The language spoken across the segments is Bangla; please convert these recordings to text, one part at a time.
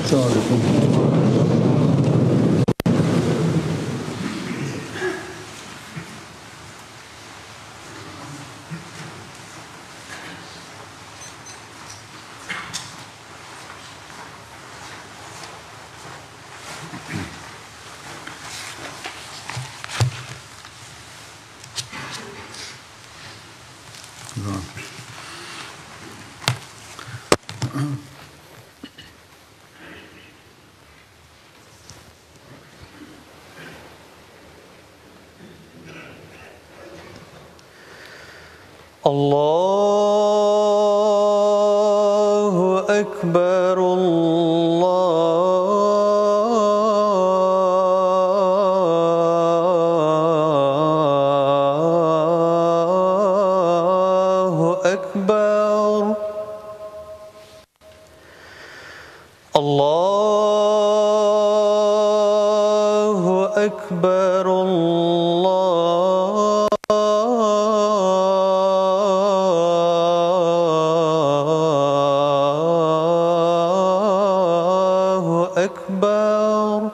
السلام عليكم. الله أكبر الله أكبر الله أكبر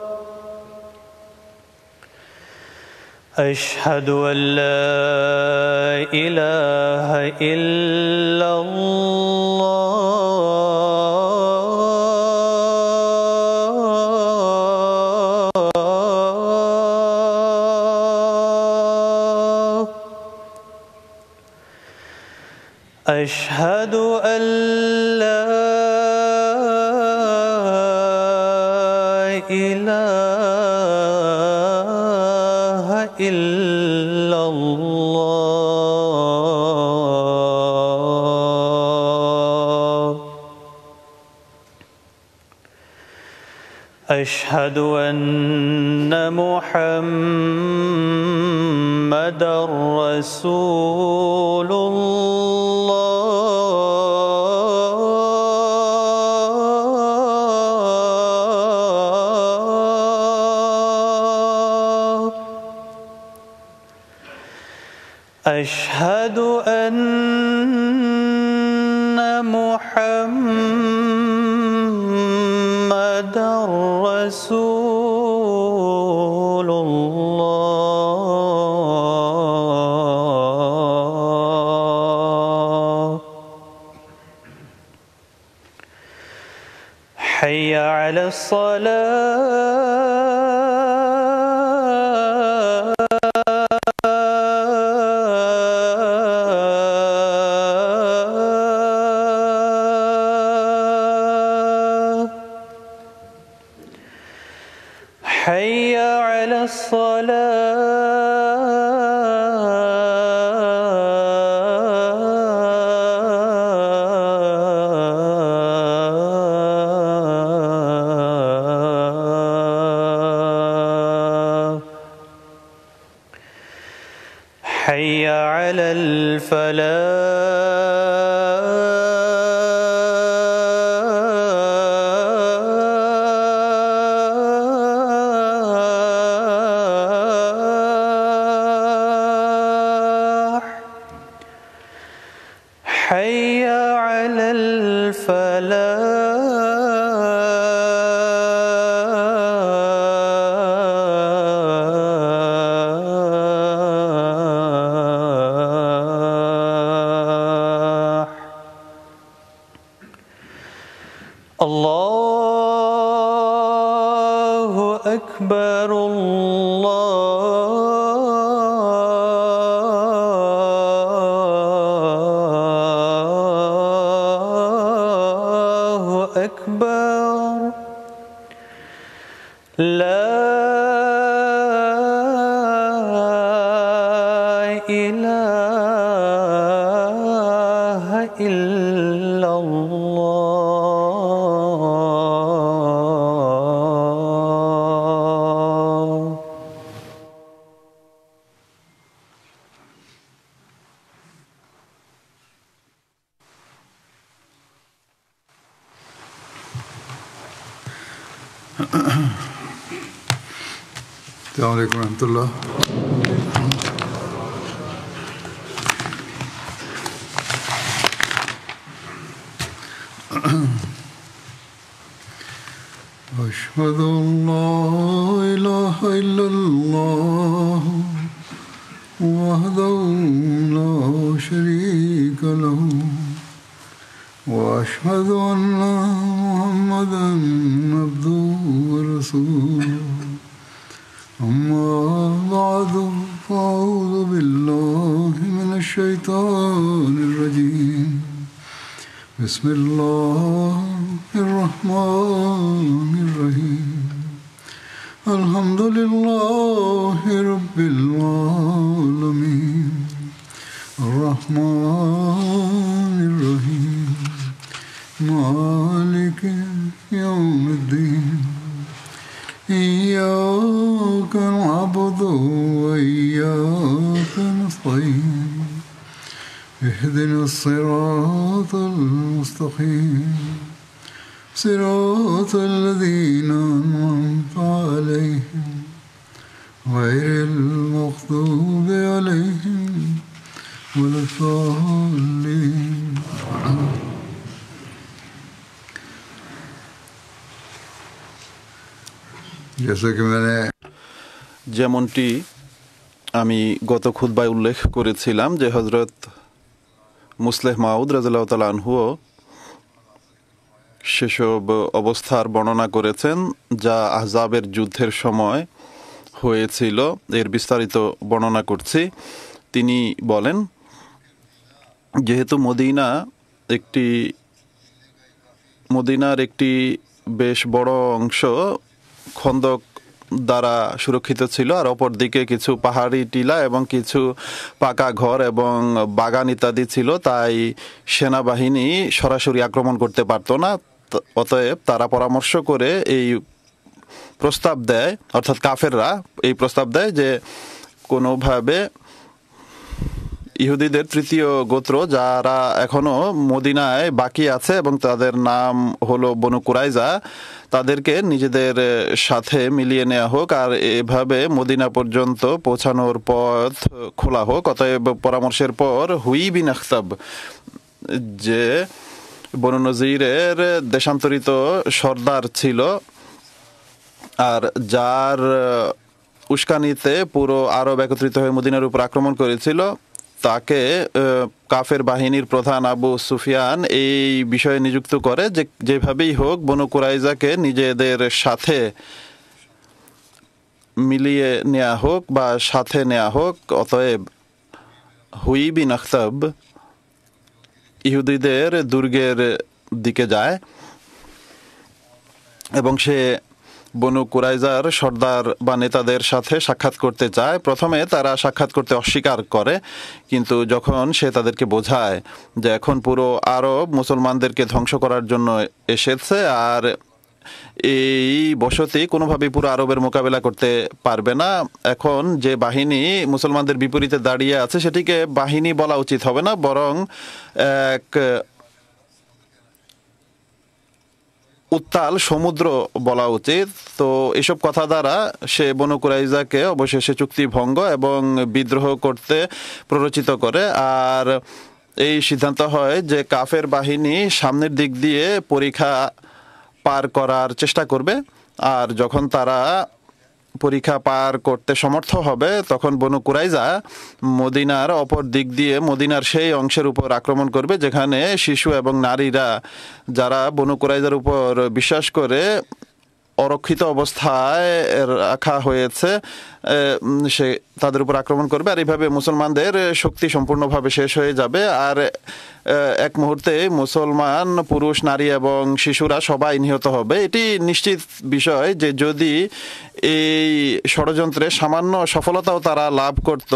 أشهد أن لا إله إلا الله أشهد أن لا إله إلا الله أشهد أن محمدًا رسول الله أشهد أن محمدًا رسول الله حي على الصلاة حي على الصلاة حي على الفلاح حي على الفلاح الله أكبر الله أكبر لا إله إلا الله السلام عليكم ورحمة الله. أشهد أن لا إله إلا الله وحده لا شريك له وأشهد أن محمدا عبده ورسوله أما بعد فأعوذ بالله من الشيطان الرجيم بسم الله الرحمن الرحيم الحمد لله رب العالمين الرحمن الرحيم مالك يوم الدين إياك نعبد وإياك نستعين اهدنا الصراط المستقيم صراط الذين أنعمت عليهم غير المغضوب عليهم ولا الضالين जैसे कि मैंने যেমনটি আমি গত খুতবায় উল্লেখ করেছিলাম যে হযরত মুসলেহ মাউদ রাদিয়াল্লাহু তাআলা আনহুও সেসব অবস্থার বর্ণনা করেছেন যা আহজাবের যুদ্ধের সময় হয়েছিল। এর বিস্তারিত বর্ণনা করছি। তিনি বলেন, যেহেতু মদিনার একটি বেশ বড় অংশ খন্দক দ্বারা সুরক্ষিত ছিল, আর অপর দিকে কিছু পাহাড়ি টিলা এবং কিছু পাকা ঘর এবং বাগান ইত্যাদি ছিল, তাই সেনাবাহিনী সরাসরি আক্রমণ করতে পারত না। অতএব তারা পরামর্শ করে এই প্রস্তাব দেয়, অর্থাৎ কাফেররা এই প্রস্তাব দেয় যে কোনোভাবে ইহুদিদের তৃতীয় গোত্র যারা এখনো মদিনায় বাকি আছে এবং তাদের নাম হলো বনু কুরাইজা, তাদেরকে নিজেদের সাথে মিলিয়ে নেওয়া হোক আর এভাবে মদিনা পর্যন্ত পৌঁছানোর পথ খোলা হোক। অতএব পরামর্শের পর হুই বিন আখতাব, যে বনু নজিরের দেশান্তরিত সর্দার ছিল আর যার উস্কানিতে পুরো আরব একত্রিত হয়ে মদিনার উপর আক্রমণ করেছিল, তাকে কাফের বাহিনীর প্রধান আবু সুফিয়ান এই বিষয়ে নিযুক্ত করে যে যেভাবেই হোক বনু কুরাইজাকে নিজেদের সাথে মিলিয়ে নেওয়া হোক বা সাথে নেওয়া হোক। অতএব হুই বিন আখতাব ইহুদিদের দুর্গের দিকে যায় এবং সে বনু কুরাইজার সর্দার বা নেতাদের সাথে সাক্ষাৎ করতে চায়। প্রথমে তারা সাক্ষাৎ করতে অস্বীকার করে, কিন্তু যখন সে তাদেরকে বোঝায় যে এখন পুরো আরব মুসলমানদেরকে ধ্বংস করার জন্য এসেছে আর এই বসতি কোনোভাবেই পুরো আরবের মোকাবেলা করতে পারবে না, এখন যে বাহিনী মুসলমানদের বিপরীতে দাঁড়িয়ে আছে সেটিকে বাহিনী বলা উচিত হবে না, বরং এক উত্তাল সমুদ্র বলা উচিত। তো এসব কথা দ্বারা সে বনু কুরাইজাকে অবশেষে চুক্তি ভঙ্গ এবং বিদ্রোহ করতে প্ররোচিত করে। আর এই সিদ্ধান্ত হয় যে কাফের বাহিনী সামনের দিক দিয়ে পরীক্ষা পার করার চেষ্টা করবে, আর যখন তারা পরীক্ষা পার করতে সমর্থ হবে তখন বনু কুরাইজা মদিনার অপর দিক দিয়ে মদিনার সেই অংশের উপর আক্রমণ করবে যেখানে শিশু এবং নারীরা, যারা বনু কুরাইজার উপর বিশ্বাস করে অরক্ষিত অবস্থায় রাখা হয়েছে, সে তাদের উপর আক্রমণ করবে। আর এইভাবে মুসলমানদের শক্তি সম্পূর্ণভাবে শেষ হয়ে যাবে আর এক মুহূর্তে মুসলমান পুরুষ, নারী এবং শিশুরা সবাই নিহত হবে। এটি নিশ্চিত বিষয় যে যদি এই ষড়যন্ত্রে সামান্য সফলতাও তারা লাভ করত,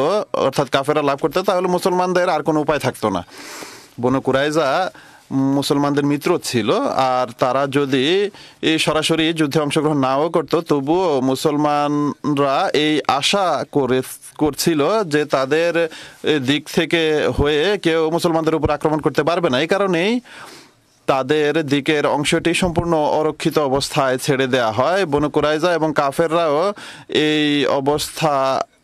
অর্থাৎ কাফেরা লাভ করতো, তাহলে মুসলমানদের আর কোনো উপায় থাকতো না। বনু কুরাইজা মুসলমানদের মিত্র ছিল, আর তারা যদি এই সরাসরি যুদ্ধে অংশগ্রহণ নাও করতো তবুও মুসলমানরা এই আশা করছিল যে তাদের দিক থেকে হয়ে কেউ মুসলমানদের উপর আক্রমণ করতে পারবে না। এই কারণেই তাদের দিকের অংশটি সম্পূর্ণ অরক্ষিত অবস্থায় ছেড়ে দেয়া হয়। বনু কুরাইজা এবং কাফেররাও এই অবস্থা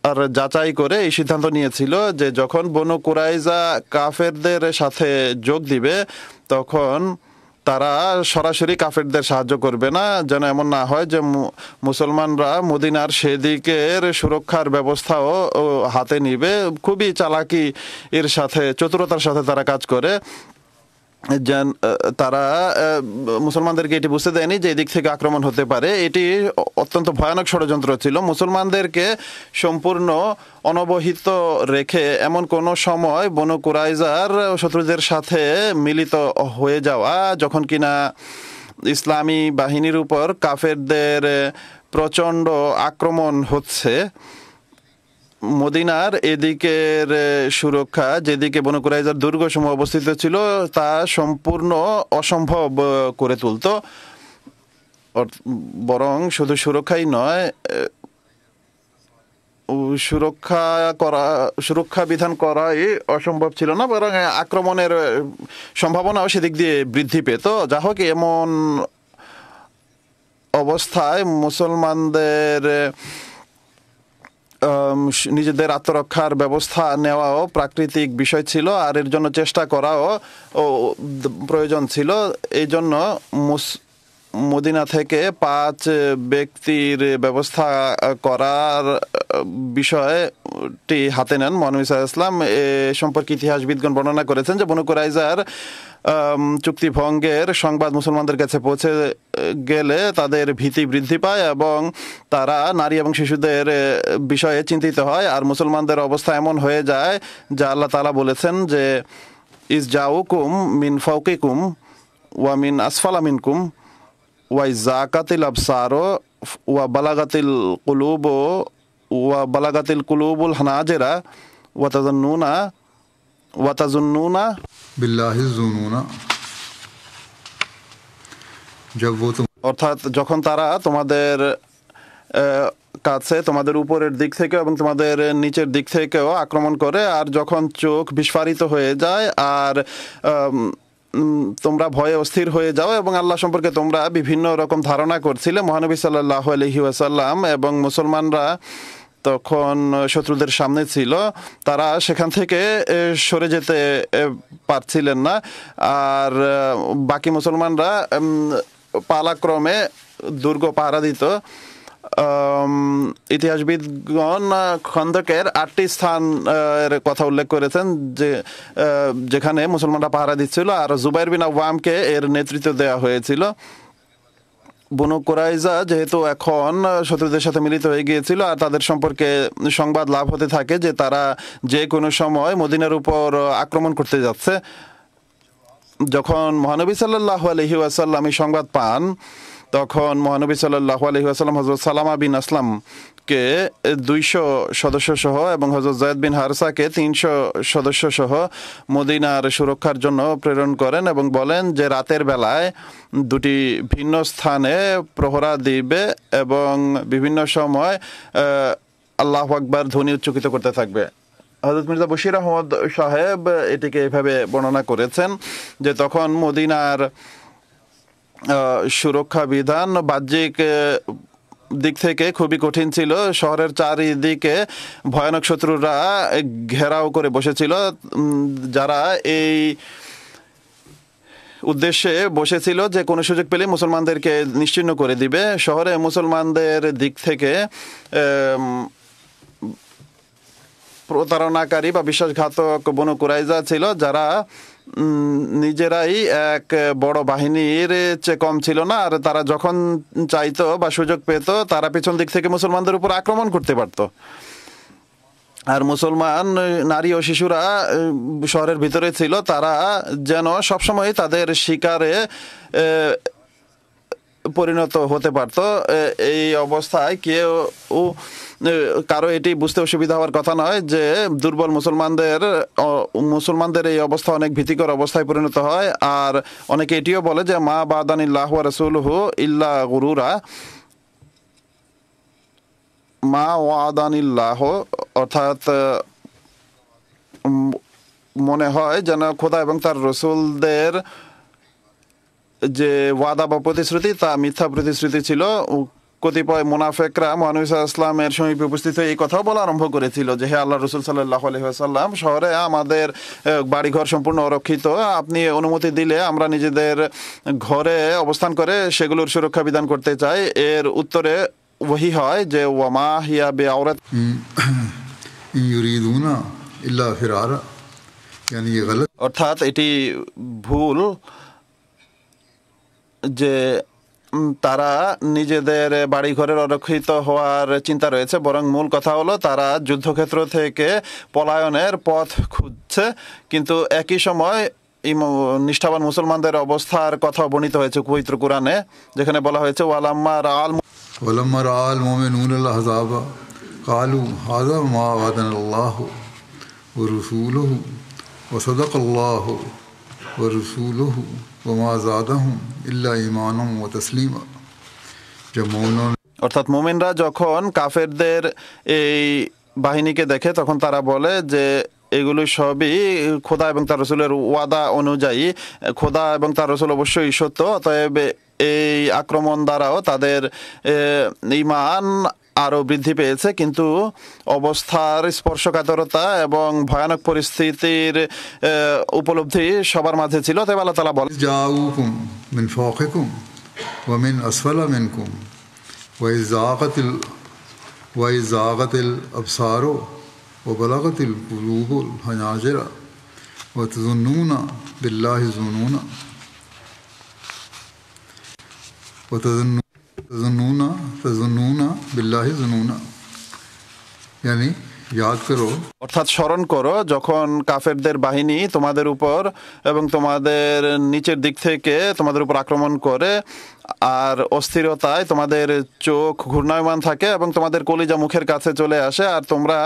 আর যাচাই করে এই সিদ্ধান্ত নিয়েছিল যে যখন বনু কুরাইজা কাফেরদের সাথে যোগ দিবে তখন তারা সরাসরি কাফেরদের সাহায্য করবে না, যেন এমন না হয় যে মুসলমানরা মদিনার সেদিকের সুরক্ষার ব্যবস্থাও হাতে নিবে। খুবই চালাকি এর সাথে, চতুরতার সাথে তারা কাজ করে। তারা মুসলমানদেরকে এটি বুঝতে দেয়নি যে এদিক থেকে আক্রমণ হতে পারে। এটি অত্যন্ত ভয়ানক ষড়যন্ত্র ছিল। মুসলমানদেরকে সম্পূর্ণ অনবহিত রেখে এমন কোনো সময় বনু কুরাইজার শত্রুদের সাথে মিলিত হয়ে যাওয়া, যখন কিনা ইসলামী বাহিনীর উপর কাফেরদের প্রচণ্ড আক্রমণ হচ্ছে, মদিনার এদিকের সুরক্ষা, যেদিকে বনু কুরাইজার দুর্গসমূহ অবস্থিত ছিল, তা সম্পূর্ণ অসম্ভব করে তুলত। বরং শুধু সুরক্ষাই নয়, সুরক্ষা বিধান করাই অসম্ভব ছিল না, বরং আক্রমণের সম্ভাবনাও সেদিক দিয়ে বৃদ্ধি পেত। যা হোক, এমন অবস্থায় মুসলমানদের নিজেদের আত্মরক্ষার ব্যবস্থা নেওয়াও প্রাকৃতিক বিষয় ছিল, আর এর জন্য চেষ্টা করাও প্রয়োজন ছিল। এই জন্য মদিনা থেকে 5 ব্যক্তির ব্যবস্থা করার বিষয়টি হাতে নেন মহানবী সাল্লাল্লাহু আলাইহি ওয়াসাল্লাম। এ সম্পর্কে ইতিহাসবিদগণ বর্ণনা করেছেন যে বনু কুরাইজার চুক্তি ভঙ্গের সংবাদ মুসলমানদের কাছে পৌঁছে গেলে তাদের ভীতি বৃদ্ধি পায় এবং তারা নারী এবং শিশুদের বিষয়ে চিন্তিত হয়। আর মুসলমানদের অবস্থা এমন হয়ে যায় যা আল্লাহ তাআলা বলেছেন যে ইস জাউকুম মিন ফাওকিকুম ওয়া মিন আসফালা মিনকুম ওয়া জাকাতিল আবসারো ওয়া বালাগাতিল কুলুবুল হানাজেরা ওয়া তাজুন্নুনা बिल्लाहि ज़ुनूना। जब वो तुम অর্থাৎ যখন তারা তোমাদের কাছে তোমাদের উপরের দিক থেকে এবং তোমাদের নিচের দিক থেকেও আক্রমণ করে, আর যখন চোখ বিস্ফারিত হয়ে যায় আর তোমরা ভয়ে অস্থির হয়ে যাও এবং আল্লাহ সম্পর্কে তোমরা বিভিন্ন রকম ধারণা করছিলে। মহানবী সাল্লাল্লাহু আলাইহি ওয়াসাল্লাম এবং মুসলমানরা তখন শত্রুদের সামনে ছিল, তারা সেখান থেকে সরে যেতে পারছিলেন না। আর বাকি মুসলমানরা পালাক্রমে দুর্গ পাহারা দিত। ইতিহাসবিদগণ খন্দকের 8টি স্থানের কথা উল্লেখ করেছেন যেখানে মুসলমানরা পাহারা দিচ্ছিল, আর জুবাইর বিন আওয়ামকে এর নেতৃত্ব দেওয়া হয়েছিল। বনু কুরাইজা যেহেতু এখন শত্রুদের সাথে মিলিত হয়ে গিয়েছিল, আর তাদের সম্পর্কে সংবাদ লাভ হতে থাকে যে তারা যে কোনো সময় মদিনার উপর আক্রমণ করতে যাচ্ছে। যখন মহানবী সাল্লাল্লাহু আলাইহি ওয়াসাল্লাম এই সংবাদ পান, তখন মহানবী সাল্লাল্লাহু আলাইহি ওয়াসাল্লাম হযরত সালামা বিন আসলামকে 200 সদস্য সহ এবং হযরত যায়েদ বিন হারসাকে 300 সদস্য সহ মদিনার সুরক্ষার জন্য প্রেরণ করেন এবং বলেন যে রাতের বেলায় 2টি ভিন্ন স্থানে প্রহরা দিবে এবং বিভিন্ন সময় আল্লাহু আকবার ধ্বনি উচ্চকিত করতে থাকবে। হযরত মির্জা বশির আহমদ সাহেব এটিকে এভাবে বর্ণনা করেছেন যে তখন মদিনার সুরক্ষা বিধান বাহ্যিক দিক থেকে খুবই কঠিন ছিল। শহরের চারিদিকে ভয়ানক শত্রুরা ঘেরাও করে বসেছিল, যারা এই উদ্দেশ্যে বসেছিল যে কোনো সুযোগ পেলে মুসলমানদেরকে নিশ্চিহ্ন করে দিবে। শহরে মুসলমানদের দিক থেকে প্রতারণাকারী বা বিশ্বাসঘাতক বনু কুরাইজা ছিল, যারা নিজেরাই এক বড় বাহিনীর চেয়ে কম ছিল না, আর তারা যখন চাইতো বা সুযোগ পেত তারা পিছন দিক থেকে মুসলমানদের উপর আক্রমণ করতে পারত। আর মুসলমান নারী ও শিশুরা শহরের ভিতরে ছিল, তারা যেন সবসময় তাদের শিকারে পরিণত হতে পারত। এই অবস্থায় কারো এটি বুঝতে অসুবিধা হওয়ার কথা নয় যে দুর্বল মুসলমানদের এই অবস্থা অনেক ভীতিকর অবস্থায় পরিণত হয়। আর অনেকে এটিও বলে যে মা বাদানিল্লাহু ওয়া রাসূলুহু ইল্লা গুরুরা, মা ওয়াদানিল্লাহ অর্থাৎ মনে হয় যেন খোদা এবং তার রসুলদের যে ওয়াদা বা প্রতিশ্রুতি তা মিথ্যা প্রতিশ্রুতি ছিল, কতিপয় মুনাফেকরা মহানবী সাল্লাল্লাহু আলাইহি ওয়াসাল্লামের সমীপে উপস্থিত হয়ে এই কথাও বলা আরম্ভ করেছিল যে হে আল্লাহ রাসূল সাল্লাল্লাহু আলাইহি ওয়াসাল্লাম, শহরে আমাদের বাড়িঘর সম্পূর্ণ অরক্ষিত, আপনি অনুমতি দিলে আমরা নিজেদের ঘরে অবস্থান করে সেগুলোর সুরক্ষা বিধান করতে চাই। এর উত্তরে ওহী হয় যে ওয়ামা হিয়া বিআওরাত, इन युरीदूना इल्ला फिरारा, यानी ये गलत। অর্থাৎ এটি ভুল যে তারা নিজেদের বাড়িঘরের অরক্ষিত হওয়ার চিন্তা রয়েছে, বরং মূল কথা হলো তারা যুদ্ধক্ষেত্র থেকে পলায়নের পথ খুঁজছে। কিন্তু একই সময় নিষ্ঠাবান মুসলমানদের অবস্থার কথা বর্ণিত হয়েছে পবিত্র কুরআনে, যেখানে বলা হয়েছে ওয়ালাম্মা রাআল वलम्मा राअल मुमिनून अल अहज़ाबा क़ालू हाज़ा मा वअदनल्लाहु व रसूलुहु व सदक़ल्लाहु व रसूलुहु व मा ज़ादहुम इल्ला ईमानन व तस्लीमा। जब मोमिनों অর্থাৎ মুমিনরা যখন কাফেরদের এই বাহিনীকে দেখে তখন তারা বলে যে এগুলো সবই খোদা এবং তার রসুলের ওয়াদা অনুযায়ী, খোদা এবং তার রসুল অবশ্যই সত্য, অতএব এই আক্রমণ দ্বারাও তাদের ঈমান আরও বৃদ্ধি পেয়েছে। কিন্তু অবস্থার স্পর্শকাতরতা এবং ভয়ানক পরিস্থিতির উপলব্ধি সবার মাঝে ছিল। তাই আল্লাহ তাআলা বলেন जाऊकुम मिन फौक़िकुम व मिन असफल मिनकुम व इज़ाग़तिल अबसारो व बलगतिल क़ुलूबुल हनाजिर व तज़ुन्नूना बिल्लाहि ज़ुनूना व तज़ुन्नूना बिल्लाहि ज़ुनूना, यानी याद करो, অর্থাৎ স্মরণ করো যখন কাফেরদের বাহিনী তোমাদের উপর এবং তোমাদের নিচের দিক থেকে তোমাদের উপর আক্রমণ করে আর অস্থিরতায় তোমাদের চোখ ঘূর্ণায়মান থাকে এবং তোমাদের কলিজা মুখের কাছে চলে আসে, আর তোমরা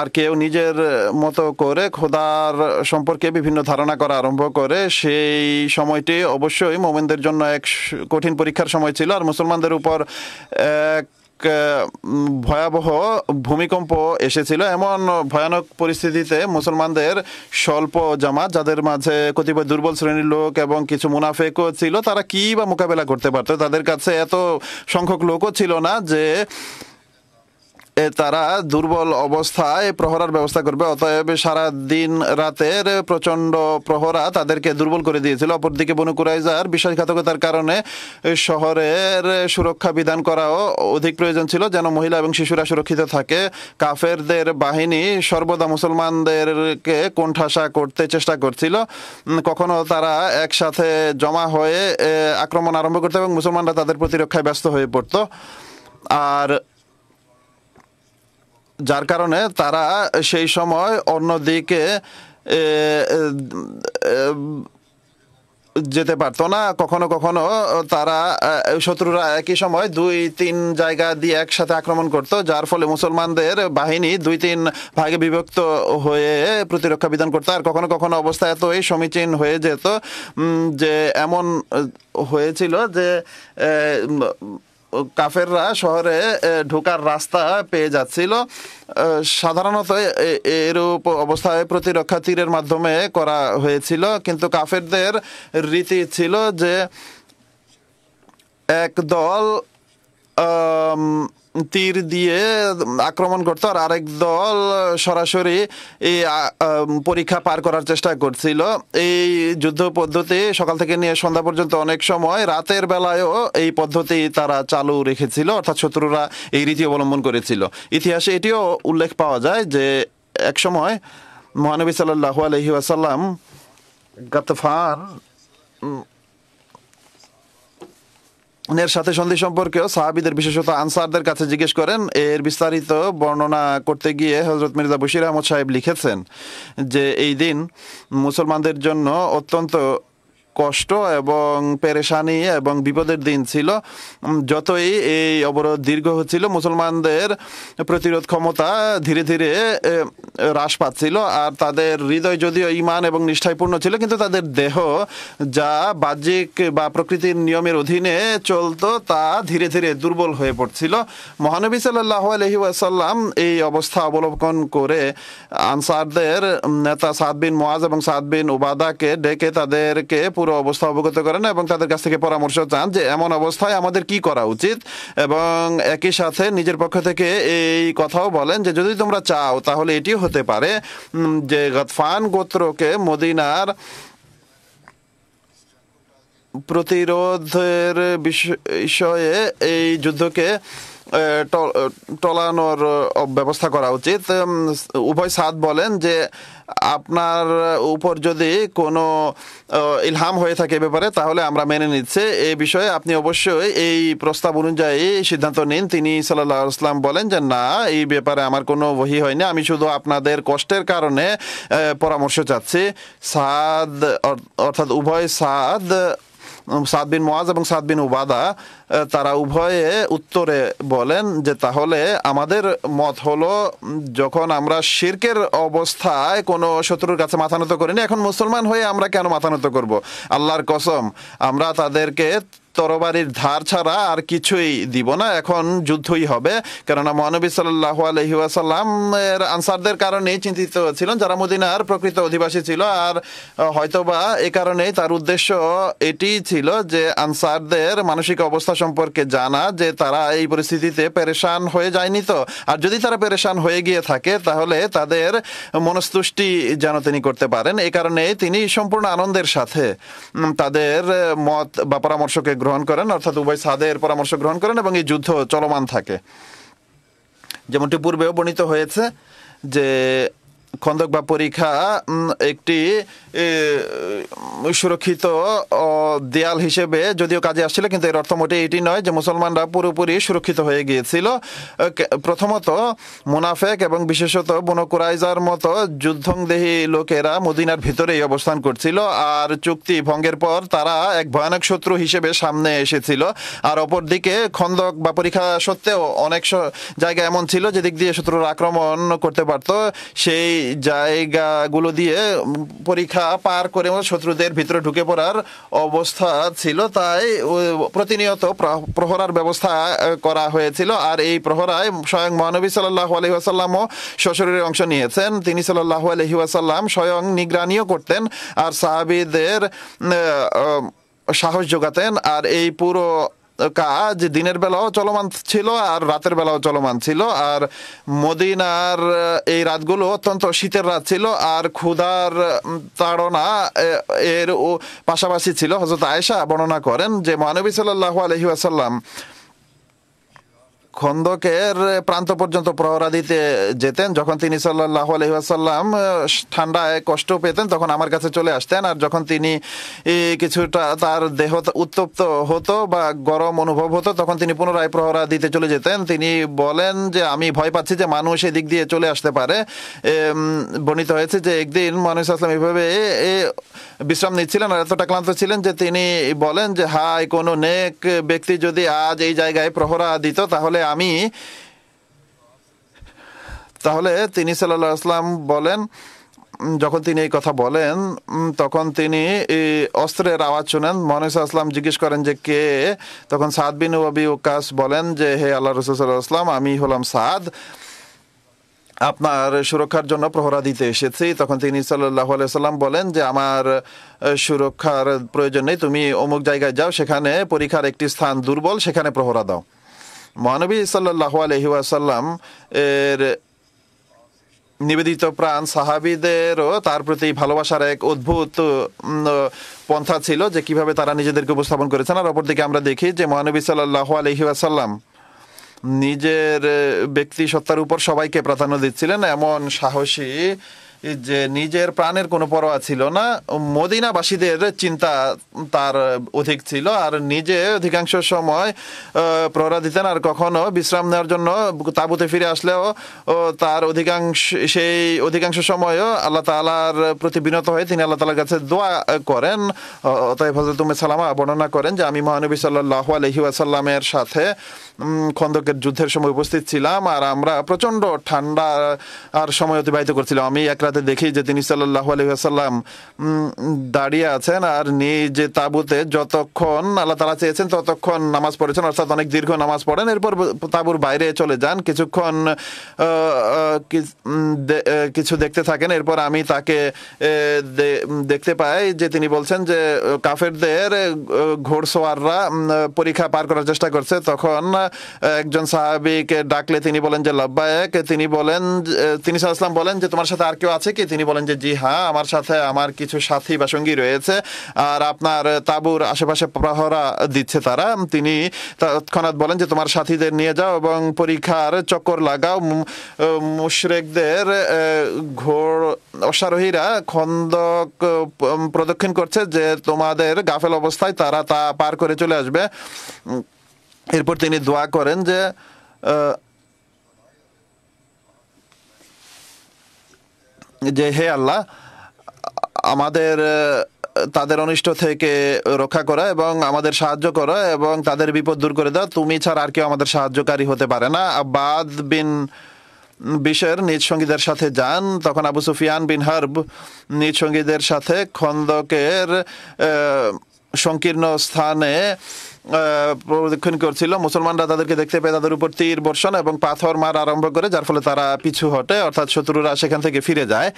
আর কেউ নিজের মতো করে খোদার সম্পর্কে বিভিন্ন ধারণা করা আরম্ভ করে। সেই সময়টি অবশ্যই মুমিনদের জন্য এক কঠিন পরীক্ষার সময় ছিল, আর মুসলমানদের উপর এক ভয়াবহ ভূমিকম্প এসেছিল। এমন ভয়ানক পরিস্থিতিতে মুসলমানদের স্বল্প জামাত, যাদের মাঝে কতিপয় দুর্বল শ্রেণীর লোক এবং কিছু মুনাফেকও ছিল, তারা কি বা মোকাবেলা করতে পারত? তাদের কাছে এত সংখ্যক লোকও ছিল না যে তারা দুর্বল অবস্থায় প্রহরার ব্যবস্থা করবে, অতএব সারা দিন রাতের প্রচন্ড প্রহরা তাদেরকে দুর্বল করে দিয়েছিল। অপরদিকে বনু কুরাইজার বিশ্বাসঘাতকতার কারণে শহরের সুরক্ষা বিধান করাও অধিক প্রয়োজন ছিল, যেন মহিলা এবং শিশুরা সুরক্ষিত থাকে। কাফেরদের বাহিনী সর্বদা মুসলমানদেরকে কোণঠাসা করতে চেষ্টা করছিল। কখনো তারা একসাথে জমা হয়ে আক্রমণ আরম্ভ করত এবং মুসলমানরা তাদের প্রতিরক্ষায় ব্যস্ত হয়ে পড়ত, আর যার কারণে তারা সেই সময় অন্যদিকে যেতে পারতো না। কখনো কখনো তারা শত্রুরা একই সময় 2-3 জায়গা দিয়ে একসাথে আক্রমণ করত, যার ফলে মুসলমানদের বাহিনী 2-3 ভাগে বিভক্ত হয়ে প্রতিরক্ষা বিধান করতো। আর কখনো কখনো অবস্থা এতই সমীচীন হয়ে যেত যে এমন হয়েছিল যে কাফেররা শহরে ঢোকার রাস্তা পেয়ে যাচ্ছিল। সাধারণত এরূপ অবস্থায় প্রতিরক্ষা তীরের মাধ্যমে করা হয়েছিল, কিন্তু কাফেরদের রীতি ছিল যে এক দল তীর দিয়ে আক্রমণ করতো আর আরেক দল সরাসরি এই পরীক্ষা পার করার চেষ্টা করছিল। এই যুদ্ধ পদ্ধতি সকাল থেকে নিয়ে সন্ধ্যা পর্যন্ত অনেক সময় রাতের বেলায়ও এই পদ্ধতি তারা চালু রেখেছিল, অর্থাৎ শত্রুরা এই রীতি অবলম্বন করেছিল। ইতিহাসে এটিও উল্লেখ পাওয়া যায় যে এক সময় মহানবী সাল্লাল্লাহু আলাইহি ওয়াসাল্লাম গাতফান এর সাথে সন্ধি সম্পর্কেও সাহাবীদের বিশেষত আনসারদের কাছে জিজ্ঞেস করেন। এর বিস্তারিত বর্ণনা করতে গিয়ে হযরত মির্জা বশির আহমদ সাহেব লিখেছেন যে এই দিন মুসলমানদের জন্য অত্যন্ত কষ্ট এবং পেরেশানি এবং বিপদের দিন ছিল। যতই এই অবরোধ দীর্ঘ হচ্ছিল, মুসলমানদের প্রতিরোধ ক্ষমতা ধীরে ধীরে হ্রাস পাচ্ছিল, আর তাদের হৃদয় যদিও ঈমান এবং নিষ্ঠায় পূর্ণ ছিল, কিন্তু তাদের দেহ যা বাহ্যিক বা প্রকৃতির নিয়মের অধীনে চলতো তা ধীরে ধীরে দুর্বল হয়ে পড়ছিল। মহানবী সাল্লাল্লাহু আলাইহি ওয়াসাল্লাম এই অবস্থা অবলোকন করে আনসারদের নেতা সাদ বিন মুআজ এবং সাদ বিন উবাদাকে ডেকে তাদেরকে পুরো অবস্থা অবগত করেন এবং তাদের কাছ থেকে পরামর্শ চান যে এমন অবস্থায় আমাদের কি করা উচিত, এবং একই সাথে নিজের পক্ষ থেকে এই কথাও বলেন যে যদি তোমরা চাও তাহলে এটিও হতে পারে যে গাতফান গোত্রকে মদিনার প্রতিরোধের বিষয়ে এই যুদ্ধকে টলানোর ব্যবস্থা করা উচিত। উভয় সাদ বলেন যে আপনার উপর যদি কোনো ইলহাম হয়ে থাকে এ ব্যাপারে তাহলে আমরা মেনে নিচ্ছি, এই বিষয়ে আপনি অবশ্যই এই প্রস্তাব অনুযায়ী সিদ্ধান্ত নিন। তিনি সাল্লাল্লাহু আলাইহি ওয়াসাল্লাম বলেন যে না, এই ব্যাপারে আমার কোনো ওহী হয়নি, আমি শুধু আপনাদের কষ্টের কারণে পরামর্শ চাচ্ছি। সাদ অর্থাৎ উভয় সাদ বিন মুআজ এবং সাদ বিন উবাদা তারা উভয়ে উত্তরে বলেন যে তাহলে আমাদের মত হলো যখন আমরা শিরকের অবস্থায় কোনো শত্রুর কাছে মাথা নত করিনি, এখন মুসলমান হয়ে আমরা কেন মাথা নত করবো? আল্লাহর কসম আমরা তাদেরকে তরবারির ধার ছাড়া আর কিছুই দিব না, এখন যুদ্ধই হবে। কেননা মহানবী সাল্লাল্লাহু আলাইহি ওয়াসাল্লাম আনসারদের কারণেই চিন্তিত ছিলেন, যারা মদিনার প্রকৃত অধিবাসী ছিল, আর হয়তোবা এ কারণেই তার উদ্দেশ্য এটি ছিল যে আনসারদের মানসিক অবস্থা সম্পর্কে জানা, যে তারা এই পরিস্থিতিতে পেরেশান হয়ে যায়নি তো, আর যদি তারা পেরেশান হয়ে গিয়ে থাকে তাহলে তাদের মনস্তুষ্টি যেন তিনি করতে পারেন। এই কারণে তিনি সম্পূর্ণ আনন্দের সাথে তাদের মত বা পরামর্শকে গ্রহণ করেন, অর্থাৎ উভয় সাদের পরামর্শ গ্রহণ করেন এবং এই যুদ্ধ চলমান থাকে। যেমনটি পূর্বেও বর্ণিত হয়েছে যে খন্দক বা পরীক্ষা একটি সুরক্ষিত দেয়াল হিসেবে যদিও কাজে আসছিল, কিন্তু এর অর্থ মোটেই এটি নয় যে মুসলমানরা পুরোপুরি সুরক্ষিত হয়ে গিয়েছিল। প্রথমত মুনাফেক এবং বিশেষত বনু কুরাইজার মতো যুদ্ধংদেহী লোকেরা মদিনার ভিতরেই অবস্থান করছিল, আর চুক্তি ভঙ্গের পর তারা এক ভয়ানক শত্রু হিসেবে সামনে এসেছিল। আর অপরদিকে খন্দক বা পরীক্ষা সত্ত্বেও অনেক জায়গা এমন ছিল যেদিক দিয়ে শত্রুর আক্রমণ করতে পারত, সেই জায়গাগুলো দিয়ে পরীক্ষা পার করে শত্রুদের ভিতরে ঢুকে পড়ার অবস্থা ছিল। তাই প্রতিনিয়ত প্রহরার ব্যবস্থা করা হয়েছিল, আর এই প্রহরায় স্বয়ং মহানবী সাল্লাল্লাহু আলাইহি ওয়াসাল্লামও সশরীরে অংশ নিয়েছেন। তিনি সাল্লাল্লাহু আলাইহি ওয়াসাল্লাম স্বয়ং নিগরানিও করতেন আর সাহাবীদের সাহস যোগাতেন, আর এই পুরো কাজ দিনের বেলাও চলমান ছিল আর রাতের বেলাও চলমান ছিল। আর মদিনার এই রাতগুলো অত্যন্ত শীতের রাত ছিল, আর ক্ষুধার তাড়না এর পাশাপাশি ছিল। হযরত আয়েশা বর্ণনা করেন যে মহানবী সাল্লাল্লাহু আলাইহি ওয়াসাল্লাম খন্দকের প্রান্ত পর্যন্ত প্রহরা দিতে যেতেন। যখন তিনি সাল্লাল্লাহু আলাইহি ওয়াসাল্লাম ঠান্ডায় কষ্ট পেতেন তখন আমার কাছে চলে আসতেন, আর যখন তিনি কিছুটা তার দেহ উত্তপ্ত হতো বা গরম অনুভব হতো তখন তিনি পুনরায় প্রহরা দিতে চলে যেতেন। তিনি বলেন যে আমি ভয় পাচ্ছি যে মানুষ এদিক দিয়ে চলে আসতে পারে। বর্ণিত হয়েছে যে একদিন মহানবী সাল্লাল্লাহু আলাইহি ওয়াসাল্লাম এভাবে বিশ্রাম নিচ্ছিলেন আর এতটা ক্লান্ত ছিলেন যে তিনি বলেন যে হায়, কোনো নেক ব্যক্তি যদি আজ এই জায়গায় প্রহরা দিত তাহলে তিনি সাল্লাল্লাহু আলাইহি ওয়াসাল্লাম বলেন, যখন তিনি এই কথা বলেন তখন তিনি অস্ত্রের আওয়াজ শুনেন। মহানবী সাল্লাল্লাহু আলাইহি ওয়াসাল্লাম জিজ্ঞেস করেন যে কে? তখন সাদ বিন আবি ওয়াক্কাস বলেন যে হে আল্লাহর রাসূল সাল্লাল্লাহু আলাইহি ওয়াসাল্লাম, আমি হলাম সাদ, আপনার সুরক্ষার জন্য প্রহরা দিতে এসেছি। তখন তিনি সাল্লাল্লাহু আলাইহি ওয়াসাল্লাম বলেন যে আমার সুরক্ষার প্রয়োজন নেই, তুমি অমুক জায়গায় যাও, সেখানে পরীক্ষার একটি স্থান দুর্বল, সেখানে প্রহরা দাও। মহানবী সাল্লাল্লাহু আলাইহি ওয়াসাল্লাম এর নিবেদিত প্রাণ সাহাবীদেরও তার প্রতি ভালোবাসার এক অদ্ভুত পন্থা ছিল যে কিভাবে তারা নিজেদেরকে উপস্থাপন করেছেন। আর অপরদিকে আমরা দেখি যে মহানবী সাল্লাল্লাহু আলাইহি ওয়াসাল্লাম নিজের ব্যক্তি সত্তার উপর সবাইকে প্রাধান্য দিচ্ছিলেন। এমন সাহসী যে নিজের প্রাণের কোনো পরোয়া ছিল না, মদিনাবাসীদের চিন্তা তার অধিক ছিল, আর নিজে অধিকাংশ সময় প্রহরা দিতেন। আর কখনো বিশ্রাম নেওয়ার জন্য তাঁবুতে ফিরে আসলেও তার অধিকাংশ সময়ও আল্লাহ তাআলার প্রতি বিনত হয়ে তিনি আল্লাহ তাআলার কাছে দোয়া করেন। অতএব হযরত উম্মে সালামা বর্ণনা করেন যে আমি মহানবী সাল্লাল্লাহু আলাইহি ওয়াসাল্লামের সাথে খন্দকের যুদ্ধের সময় উপস্থিত ছিলাম, আর আমরা প্রচন্ড ঠান্ডা আর সময় অতিবাহিত করছিলাম। আমি এক রাতে দেখি যে তিনি সাল্লাল্লাহু আলাইহি ওয়াসাল্লাম দাঁড়িয়ে আছেন আর নিজে তাঁবুতে যতক্ষণ আল্লাহ তাআলা চেয়েছেন ততক্ষণ নামাজ পড়েছেন, অর্থাৎ অনেক দীর্ঘ নামাজ পড়েন। এরপর তাঁবুর বাইরে চলে যান, কিছুক্ষণ কিছু দেখতে থাকেন। এরপর আমি তাকে দেখতে পাই যে তিনি বলছেন যে কাফেরদের ঘোড়সওয়াররা পরীক্ষা পার করার চেষ্টা করছে। তখন একজন সাহাবীকে ডাকলে তিনি বলেন যে লাব্বায়েক। তিনি সাল্লাল্লাহু আলাইহি ওয়াসাল্লাম বলেন যে তোমার সাথে আর কেউ আছে কি? তিনি বলেন যে জি হ্যাঁ, আমার সাথে আমার কিছু সাথী বা সঙ্গী রয়েছে, আর আপনার তাঁবুর আশেপাশে প্রহরা দিচ্ছে তারা। তিনি তৎক্ষণাৎ বলেন যে তোমার সাথীদের নিয়ে যাও এবং পরীক্ষার চক্কর লাগাও। মুশরিকদের অশ্বারোহীরা খন্দক প্রদক্ষিণ করছে, যে তোমাদের গাফেল অবস্থায় তারা তা পার করে চলে আসবে। এরপর তিনি দোয়া করেন যে হে আল্লাহ, তাদের অনিষ্ট থেকে রক্ষা করা এবং আমাদের সাহায্য করো এবং তাদের বিপদ দূর করে দাও, তুমি ছাড়া আর কেউ আমাদের সাহায্যকারী হতে পারে না। আব্বাদ বিন বিশর নিজ সঙ্গীদের সাথে যান। তখন আবু সুফিয়ান বিন হারব নিজ সঙ্গীদের সাথে খন্দকের সংকীর্ণ স্থানে প্রদক্ষিণ করছিল। মুসলমানরা তাদেরকে দেখতে পেয়ে তাদের উপর তীর বর্ষণ এবং পাথর মার আরম্ভ করে, যার ফলে তারা পিছু হটে, অর্থাৎ শত্রুরা সেখান থেকে ফিরে যায়।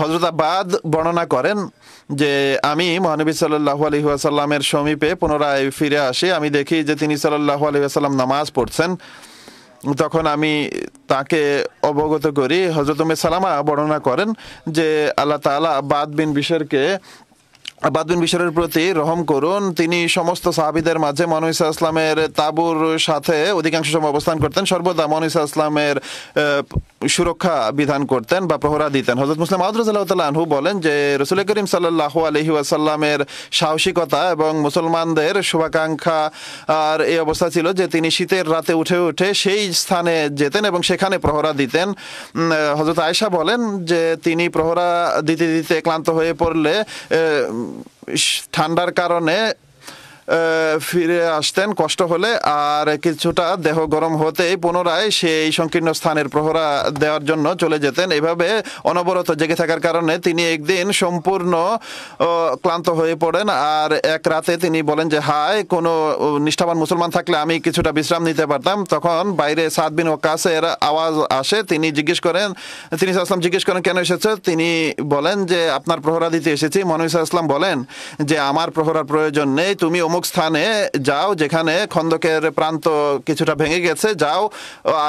হযরত আব্বাদ বর্ণনা করেন যে আমি মহানবী সাল্লাল্লাহু আলাইহি ওয়াসাল্লামের সমীপে পুনরায় ফিরে আসি। আমি দেখি যে তিনি সাল্লাল্লাহু আলাইহি ওয়াসাল্লাম নামাজ পড়ছেন। তখন আমি তাকে অবগত করি। হযরত উম্মে সালামা বর্ণনা করেন যে আল্লাহ তাআলা আব্বাদ বিন বিশরের প্রতি রহম করুন। তিনি সমস্ত সাহাবীদের মাঝে মহানবী সাল্লাল্লাহু আলাইহি ওয়াসাল্লামের তাঁবুর সাথে অধিকাংশ সময় অবস্থান করতেন, সর্বদা মহানবী সাল্লাল্লাহু আলাইহি ওয়াসাল্লামের সুরক্ষা বিধান করতেন বা প্রহরা দিতেন। হযরত মুসলিম মাউদ রাদিয়াল্লাহু তাআলা আনহু বলেন যে রাসূল করিম সাল্লাল্লাহু আলাইহি ওয়াসাল্লামের সাহসিকতা এবং মুসলমানদের শুভাকাঙ্ক্ষা আর এই অবস্থা ছিল যে তিনি শীতের রাতে উঠে সেই স্থানে যেতেন এবং সেখানে প্রহরা দিতেন। হযরত আয়েশা বলেন যে তিনি প্রহরা দিতে দিতে ক্লান্ত হয়ে পড়লে ঠান্ডার কারণে ফিরে আসতেন কষ্ট হলে, আর কিছুটা দেহ গরম হতেই পুনরায় সেই সংকীর্ণ স্থানের প্রহরা দেওয়ার জন্য চলে যেতেন। এভাবে অনবরত জেগে থাকার কারণে তিনি একদিন সম্পূর্ণ ক্লান্ত হয়ে পড়েন, আর এক রাতে তিনি বলেন যে হায়, কোনো নিষ্ঠাবান মুসলমান থাকলে আমি কিছুটা বিশ্রাম নিতে পারতাম। তখন বাইরে সাদ বিন ওয়াক্কাসের আওয়াজ আসে। তিনি সাল্লাল্লাহু আলাইহি জিজ্ঞেস করেন কেন এসেছো? তিনি বলেন যে আপনার প্রহরা দিতে এসেছি। মহানবী সাল্লাল্লাহু আলাইহি বলেন যে আমার প্রহরার প্রয়োজন নেই, তুমি অমুক স্থানে যাও যেখানে খন্দকের প্রান্ত কিছুটা ভেঙে গেছে, যাও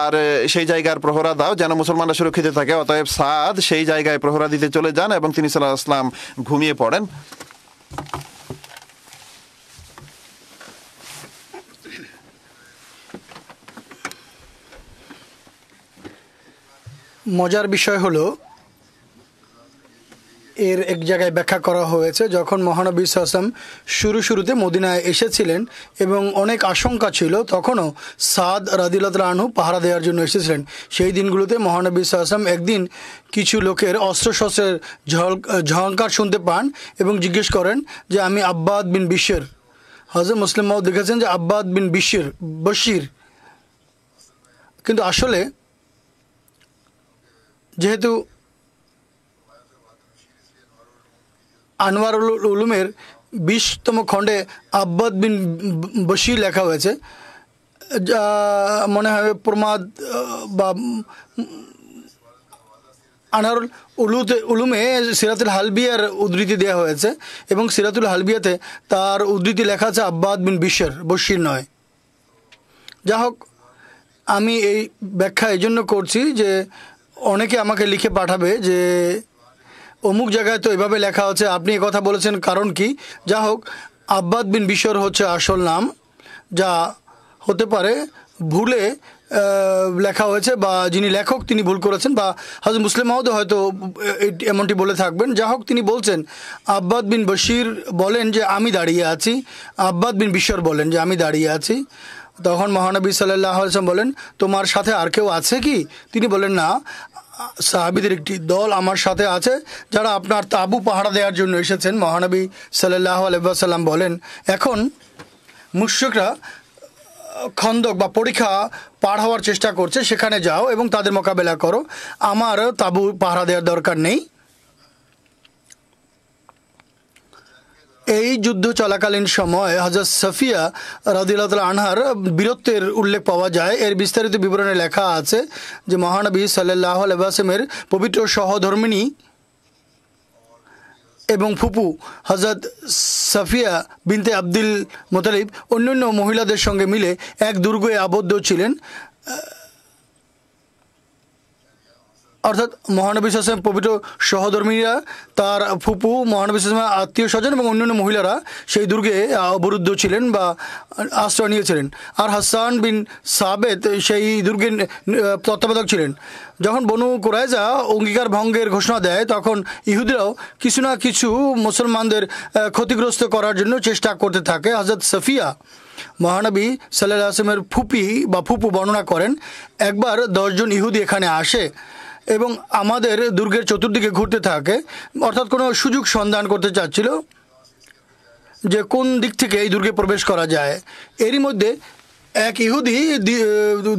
আর সেই জায়গার প্রহরা দাও যেন মুসলমানরা সুরক্ষিত থাকে। অতএব সাদ সেই জায়গায় প্রহরা দিতে চলে যান এবং তিনি সাল্লাল্লাহু আলাইহি ওয়াসাল্লাম ঘুমিয়ে পড়েন। মজার বিষয় হলো এর এক জায়গায় ব্যাখ্যা করা হয়েছে, যখন মহানবী সাল্লাল্লাহু আলাইহি ওয়াসাল্লাম শুরুতে মদিনায় এসেছিলেন এবং অনেক আশঙ্কা ছিল, তখনও সাদ রাদিয়াল্লাহু তাআলা আনহু পাহারা দেওয়ার জন্য এসেছিলেন। সেই দিনগুলোতে মহানবী সাল্লাল্লাহু আলাইহি ওয়াসাল্লাম একদিন কিছু লোকের অস্ত্রশস্ত্রের ঝঙ্কার শুনতে পান এবং জিজ্ঞেস করেন যে আমি আব্বাদ বিন বিশর। হযরত মুসলিম মাউদ দেখেছেন যে আব্বাদ বিন বশির, কিন্তু আসলে যেহেতু আনোয়ারুল উলুমের 20তম খণ্ডে আব্বাদ বিন বশির লেখা হয়েছে, যা মনে হয় প্রমাদ বা আনোয়ারুল উলুমে সিরাতুল হালবিয়ার উদ্ধৃতি দেওয়া হয়েছে এবং সিরাতুল হালবিয়াতে তার উদ্ধৃতি লেখা আছে আব্বাদ বিন বশির নয়। যা হোক, আমি এই ব্যাখ্যা এই জন্য করছি যে অনেকে আমাকে লিখে পাঠাবে যে অমুক জায়গায় তো এভাবে লেখা আছে, আপনি কথা বলেছেন কারণ কি? যা হোক, আব্বাদ বিন বিশর হচ্ছে আসল নাম, যা হতে পারে ভুলে লেখা হয়েছে বা যিনি লেখক তিনি ভুল করেছেন, বা হযরত মুসলিম মাউদ হয়তো এমনটি বলে থাকবেন। যা হোক, তিনি বলছেন আব্বাদ বিন বশির বলেন যে আমি দাঁড়িয়ে আছি, আব্বাদ বিন বিশর বলেন যে আমি দাঁড়িয়ে আছি। তখন মহানবী সাল্লাল্লাহু আলাইহি ওয়াসাল্লাম বলেন তোমার সাথে আর কেউ আছে কি? তিনি বলেন না, সাহাবীদের একটি দল আমার সাথে আছে যারা আপনার তাঁবু পাহারা দেওয়ার জন্য এসেছেন। মহানবী সাল্লাল্লাহু আলাইহি ওয়াসাল্লাম বলেন এখন মুশরিকরা খন্দক বা পরীক্ষা পার হওয়ার চেষ্টা করছে, সেখানে যাও এবং তাদের মোকাবেলা করো, আমার তাঁবু পাহারা দেওয়ার দরকার নেই। এই যুদ্ধ চলাকালীন সময় হযরত সাফিয়া রাদিয়াল্লাহু তাআলা আনহার বীরত্বের উল্লেখ পাওয়া যায়। এর বিস্তারিত বিবরণে লেখা আছে যে মহানবী সাল্লাল্লাহু আলাইহি ওয়াসাল্লামের পবিত্র সহধর্মিণী এবং ফুপু হযরত সাফিয়া বিনতে আব্দুল মুত্তালিব অন্যান্য মহিলাদের সঙ্গে মিলে এক দুর্গে আবদ্ধ ছিলেন। অর্থাৎ মহানবী সাল্লাল্লাহু আলাইহি ওয়াসাল্লাম পবিত্র সহধর্মীরা, তার ফুপু, মহানবী সাল্লাল্লাহু আলাইহি ওয়াসাল্লাম আত্মীয় স্বজন এবং অন্যান্য মহিলারা সেই দুর্গে অবরুদ্ধ ছিলেন বা আশ্রয় নিয়েছিলেন। আর হাসান বিন সাবেত সেই দুর্গের তত্ত্বাবধায়ক ছিলেন। যখন বনু কুরাইজা অঙ্গীকার ভঙ্গের ঘোষণা দেয় তখন ইহুদিরাও কিছু না কিছু মুসলমানদের ক্ষতিগ্রস্ত করার জন্য চেষ্টা করতে থাকে। হযরত সাফিয়া মহানবী সাল্লাল্লাহু আলাইহি ওয়াসাল্লামের ফুপু বর্ণনা করেন একবার 10 জন ইহুদি এখানে আসে এবং আমাদের দুর্গের চতুর্দিকে ঘুরতে থাকে, অর্থাৎ কোনো সুযোগ সন্ধান করতে চাচ্ছিল যে কোন দিক থেকে এই দুর্গে প্রবেশ করা যায়। এরই মধ্যে এক ইহুদি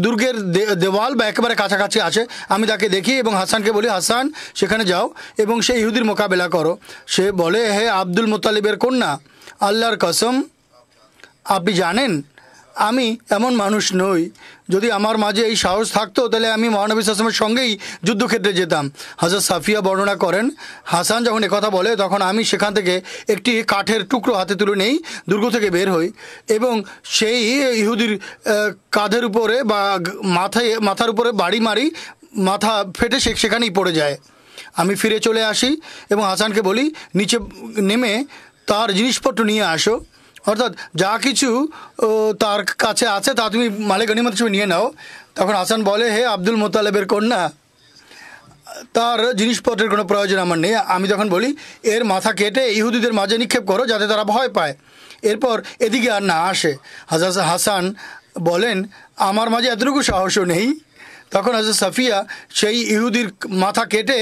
দুর্গের দেওয়াল বা একেবারে কাছাকাছি আসে। আমি তাকে দেখি এবং হাসানকে বলি হাসান সেখানে যাও এবং সেই ইহুদির মোকাবেলা করো। সে বলে হে আব্দুল মুত্তালিবের কন্যা, আল্লাহর কসম আপনি জানেন আমি এমন মানুষ নই, যদি আমার মাঝে এই সাহস থাকতো তাহলে আমি মহানবী সাল্লাল্লাহু আলাইহি ওয়াসাল্লামের সঙ্গেই যুদ্ধক্ষেত্রে যেতাম। হযরত সাফিয়া বর্ণনা করেন হাসান যখন একথা বলে তখন আমি সেখান থেকে একটি কাঠের টুকরো হাতে তুলে নেই, দুর্গ থেকে বের হই এবং সেই ইহুদির কাঁধের উপরে বা মাথার উপরে বাড়ি মারি, মাথা ফেটে সেখানেই পড়ে যায়। আমি ফিরে চলে আসি এবং হাসানকে বলি নিচে নেমে তার জিনিসপত্র নিয়ে আসো, অর্থাৎ যা কিছু তার কাছে আছে তা তুমি মালে গনিমত হিসেবে নিয়ে নাও। তখন হাসান বলে হে আব্দুল মুত্তালিবের কন্যা, তার জিনিসপত্রের কোনো প্রয়োজন আমার নেই। আমি তখন বলি এর মাথা কেটে ইহুদিদের মাঝে নিক্ষেপ করো যাতে তারা ভয় পায়, এরপর এদিকে আর না আসে। হযরত হাসান বলেন আমার মাঝে এতটুকু সাহসও নেই। তখন হযরত সাফিয়া সেই ইহুদির মাথা কেটে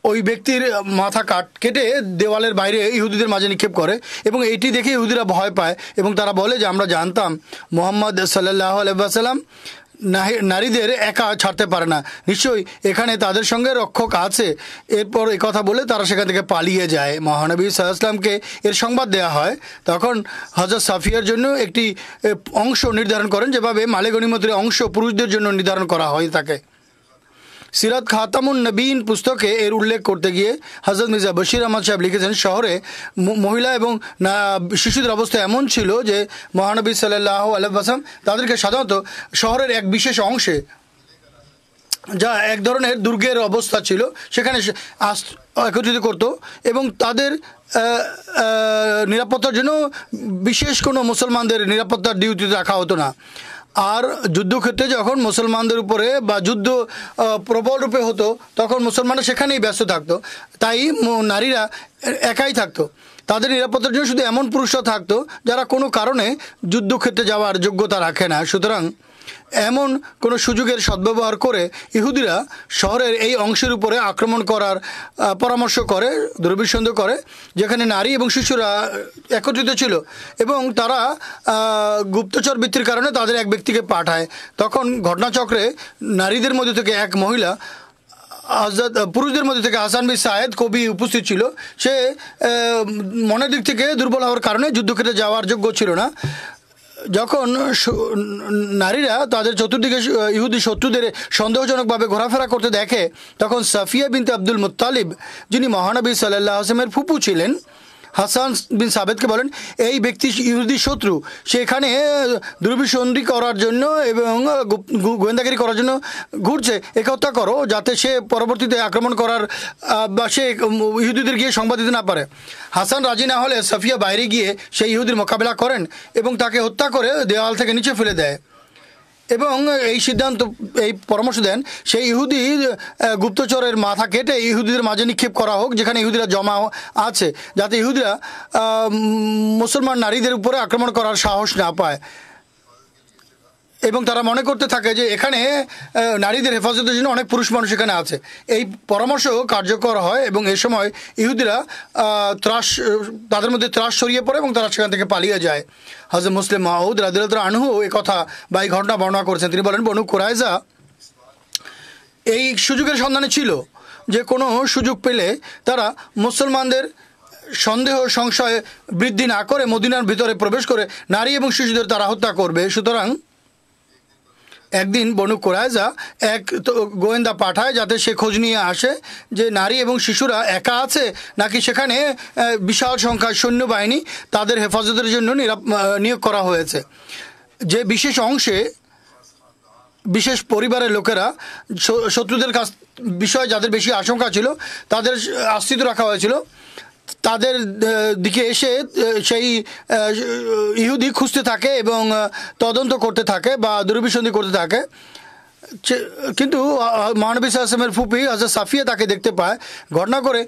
ওই ব্যক্তির মাথা কেটে দেওয়ালের বাইরে ইহুদিদের মাঝে নিক্ষেপ করে এবং এইটি দেখে ইহুদিরা ভয় পায় এবং তারা বলে যে আমরা জানতাম মুহাম্মদ সাল্লাল্লাহু আলাইহি ওয়াসাল্লাম নারীদের একা ছাড়তে পারে না, নিশ্চয়ই এখানে তাদের সঙ্গে রক্ষক আছে। এরপর এই কথা বলে তারা সেখান থেকে পালিয়ে যায়। মহানবী সাল্লাল্লাহু আলাইহি ওয়াসাল্লামকে এর সংবাদ দেওয়া হয়। তখন হযরত সাফিয়ার জন্য একটি অংশ নির্ধারণ করেন, যেভাবে মালে গনিমতের অংশ পুরুষদের জন্য নির্ধারণ করা হয় থাকে। সিরাত খাতামুন নবীন পুস্তকে এর উল্লেখ করতে গিয়ে হযরত মির্জা বশির আহমদ সাহেব লিখেছেন শহরে মহিলা এবং শিশুদের অবস্থা এমন ছিল যে মহানবী সাল্লাল্লাহু আলাইহি ওয়াসাল্লাম তাদেরকে সাধারণত শহরের এক বিশেষ অংশে, যা এক ধরনের দুর্গের অবস্থা ছিল, সেখানে একত্রিত করত এবং তাদের নিরাপত্তার জন্য বিশেষ কোনো মুসলমানদের নিরাপত্তার ডিউটিতে রাখা হতো না। আর যুদ্ধক্ষেত্রে যখন মুসলমানদের উপরে বা যুদ্ধ প্রবল রূপে হতো তখন মুসলমানরা সেখানেই ব্যস্ত থাকতো, তাই নারীরা একাই থাকতো। তাদের নিরাপত্তার জন্য শুধু এমন পুরুষরা থাকতো যারা কোনো কারণে যুদ্ধক্ষেত্রে যাওয়ার যোগ্যতা রাখে না। সুতরাং এমন কোনো সুযোগের সদ্ব্যবহার করে ইহুদিরা শহরের এই অংশের উপরে আক্রমণ করার পরামর্শ করে, দুর্বিসন্ধ করে, যেখানে নারী এবং শিশুরা একত্রিত ছিল এবং তারা গুপ্তচর বৃত্তির কারণে তাদের এক ব্যক্তিকে পাঠায়। তখন ঘটনাচক্রে নারীদের মধ্যে থেকে এক মহিলা, পুরুষদের মধ্যে থেকে হাসান বিন সায়েদ কবি উপস্থিত ছিল। সে মনের দিক থেকে দুর্বল হওয়ার কারণে যুদ্ধক্ষেত্রে যাওয়ার যোগ্য ছিল না। যখন নারীরা তাদের চতুর্দিকে ইহুদি শত্রুদের সন্দেহজনকভাবে ঘোরাফেরা করতে দেখে তখন সাফিয়া বিনতে আব্দুল মুত্তালিব, যিনি মহানবী সাল্লাল্লাহু আলাইহি ওয়াসাল্লামের ফুপু ছিলেন, হাসান বিন সাবেদকে বলেন এই ব্যক্তি ইহুদি শত্রু, সেখানে দুর্বিসন্ধি করার জন্য এবং গোয়েন্দাগিরি করার জন্য ঘুরছে, একে হত্যা করো যাতে সে পরবর্তীতে আক্রমণ করার বা সে ইহুদিদের গিয়ে সংবাদ দিতে না পারে। হাসান রাজি না হলে সাফিয়া বাইরে গিয়ে সেই ইহুদির মোকাবেলা করেন এবং তাকে হত্যা করে দেওয়াল থেকে নিচে ফেলে দেয়। এবং এই সিদ্ধান্ত, এই পরামর্শ দেন সেই ইহুদি গুপ্তচরের মাথা কেটে ইহুদিদের মাঝে নিক্ষেপ করা হোক, যেখানে ইহুদিরা জমা আছে, যাতে ইহুদিরা মুসলমান নারীদের উপরে আক্রমণ করার সাহস না পায় এবং তারা মনে করতে থাকে যে এখানে নারীদের হেফাজতের জন্য অনেক পুরুষ মানুষ এখানে আছে। এই পরামর্শ কার্যকর হয় এবং এই সময় ইহুদিরা তাদের মধ্যে ত্রাস ছড়িয়ে পড়ে এবং তারা সেখান থেকে পালিয়ে যায়। হযরত মুসলিম মাউদ রাদিয়াল্লাহু আনহু এই কথা বা এই ঘটনা বর্ণনা করেছেন। তিনি বলেন, বনু কুরাইজা এই সুযোগের সন্ধানে ছিল যে কোনো সুযোগ পেলে তারা মুসলমানদের সন্দেহ সংশয় বৃদ্ধি না করে মদিনার ভিতরে প্রবেশ করে নারী এবং শিশুদের তারা হত্যা করবে। সুতরাং একদিন বনু কুরাইজা এক গোয়েন্দা পাঠায় যাতে সে খোঁজ নিয়ে আসে যে নারী এবং শিশুরা একা আছে নাকি সেখানে বিশাল সংখ্যার সৈন্যবাহিনী তাদের হেফাজতের জন্য নিয়োগ করা হয়েছে। যে বিশেষ অংশে বিশেষ পরিবারের লোকেরা শত্রুদের কাছ বিষয়ে যাদের বেশি আশঙ্কা ছিল তাদের আশ্রিত রাখা হয়েছিল, তাদের দিকে এসে সেই ইহুদি খুঁজতে থাকে এবং তদন্ত করতে থাকে বা দুরভিসন্ধি করতে থাকে। কিন্তু মহানবী সাল্লাল্লাহু আলাইহি ওয়াসাল্লামের ফুপি হযরত সাফিয়া তাকে দেখতে পায়। ঘটনা করে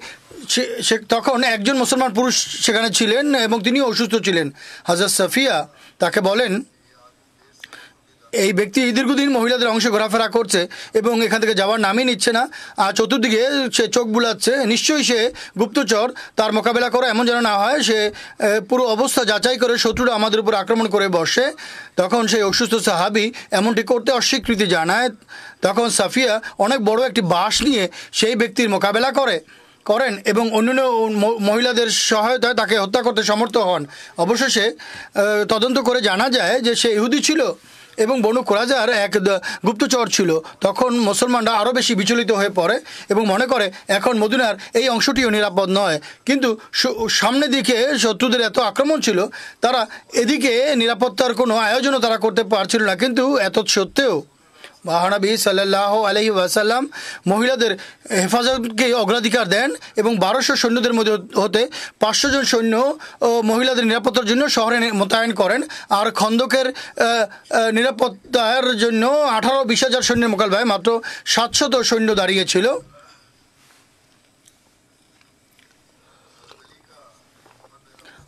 সে তখন একজন মুসলমান পুরুষ সেখানে ছিলেন এবং তিনি অসুস্থ ছিলেন। হযরত সাফিয়া তাকে বলেন, এই ব্যক্তি দীর্ঘদিন মহিলাদের অংশে ঘোরাফেরা করছে এবং এখান থেকে যাওয়ার নামই নিচ্ছে না, আর চতুর্দিকে সে চোখ বুলাচ্ছে, নিশ্চয়ই সে গুপ্তচর, তার মোকাবেলা করা এমন যেন না হয় সে পুরো অবস্থা যাচাই করে শত্রুরা আমাদের উপর আক্রমণ করে বসে। তখন সেই অসুস্থ সাহাবি এমনটি করতে অস্বীকৃতি জানায়। তখন সাফিয়া অনেক বড় একটি বাঁশ নিয়ে সেই ব্যক্তির মোকাবেলা করেন এবং অন্যান্য মহিলাদের সহায়তায় তাকে হত্যা করতে সমর্থ হন। অবশেষে তদন্ত করে জানা যায় যে সে ইহুদি ছিল এবং বনু কুরাইজার এক গুপ্তচর ছিল। তখন মুসলমানরা আরও বেশি বিচলিত হয়ে পড়ে এবং মনে করে এখন মদিনার এই অংশটিও নিরাপদ নয়। কিন্তু সামনের দিকে শত্রুদের এত আক্রমণ ছিল, তারা এদিকে নিরাপত্তার কোনো আয়োজনও তারা করতে পারছিল না। কিন্তু এত সত্ত্বেও মহানবী সাল্লাল্লাহু আলাইহি ওয়াসাল্লাম মহিলাদের হেফাজতকে অগ্রাধিকার দেন এবং 1200 সৈন্যদের মধ্যে হতে 500 জন সৈন্য মহিলাদের নিরাপত্তার জন্য শহরে মোতায়েন করেন। আর খন্দকের নিরাপত্তার জন্য 18-20 হাজার সৈন্যের মোকাবেলায় মাত্র 700 সৈন্য দাঁড়িয়েছিল।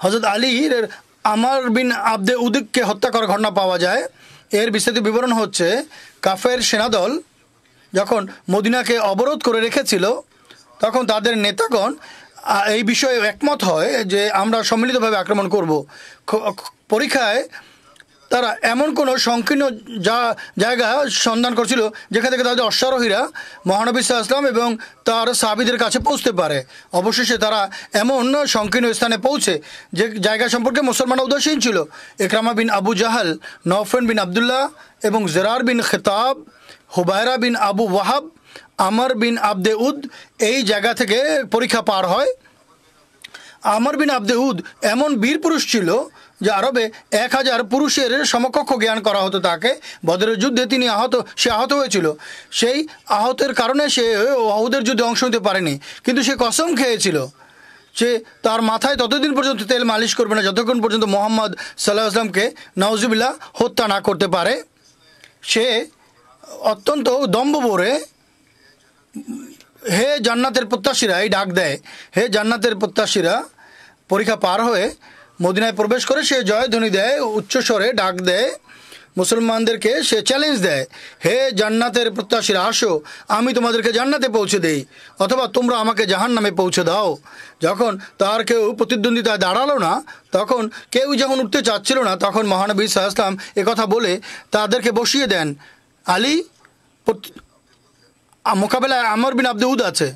হযরত আলীর আমর বিন আবদে উদকে হত্যা করার ঘটনা পাওয়া যায়। এর বিস্তারিত বিবরণ হচ্ছে, কাফের সেনাদল যখন মদিনাকে অবরোধ করে রেখেছিল তখন তাদের নেতাগণ এই বিষয়ে একমত হয় যে আমরা সম্মিলিতভাবে আক্রমণ করব। পরীক্ষায় তারা এমন কোনো সংকীর্ণ জায়গা সন্ধান করছিল যেখান থেকে তাদের অশ্বারোহীরা মহানবী সাল্লাল্লাহু আলাইহি ওয়াসাল্লাম এবং তার সাহাবীদের কাছে পৌঁছতে পারে। অবশেষে তারা এমন সংকীর্ণ স্থানে পৌঁছে যে জায়গা সম্পর্কে মুসলমানরা উদাসীন ছিল। ইকরামা বিন আবু জাহাল, নওফল বিন আবদুল্লাহ এবং জেরার বিন খিতাব, হুবায়রা বিন আবু ওয়াহাব, আমর বিন আবদে উদ এই জায়গা থেকে পরীক্ষা পার হয়। আমর বিন আবদে উদ এমন বীর পুরুষ ছিল যে আরবে 1000 পুরুষের সমকক্ষ জ্ঞান করা হতো তাকে। বদরের যুদ্ধে সে আহত হয়েছিল। সেই আহতের কারণে সে উহুদের যুদ্ধে অংশ নিতে পারেনি, কিন্তু সে কসম খেয়েছিল যে তার মাথায় ততদিন পর্যন্ত তেল মালিশ করবে না যতক্ষণ পর্যন্ত মুহাম্মদ সাল্লাল্লাহু আলাইহি ওয়াসাল্লামকে নাউজুবিল্লাহ হত্যা না করতে পারে। সে অত্যন্ত দম্ভ ভরে হে জান্নাতের প্রত্যাশীরা এই ডাক দেয়, হে জান্নাতের প্রত্যাশীরা। পরীক্ষা পার হয়ে মদিনায় প্রবেশ করে সে জয়ধ্বনি দেয়, উচ্চস্বরে ডাক দেয়, মুসলমানদেরকে সে চ্যালেঞ্জ দেয়, হে জান্নাতের প্রত্যাশীরা আসো, আমি তোমাদেরকে জান্নাতে পৌঁছে দেই অথবা তোমরা আমাকে জাহান্নামে পৌঁছে দাও। যখন তার কেউ প্রতিদ্বন্দ্বিতায় দাঁড়ালো না, তখন কেউ যখন উঠতে চাচ্ছিল না, তখন মহানবী সাল্লাল্লাহু আলাইহি ওয়াসাল্লাম একথা বলে তাদেরকে বসিয়ে দেন। আলী মোকাবেলায় আমর বিন আবদে উদ আছে,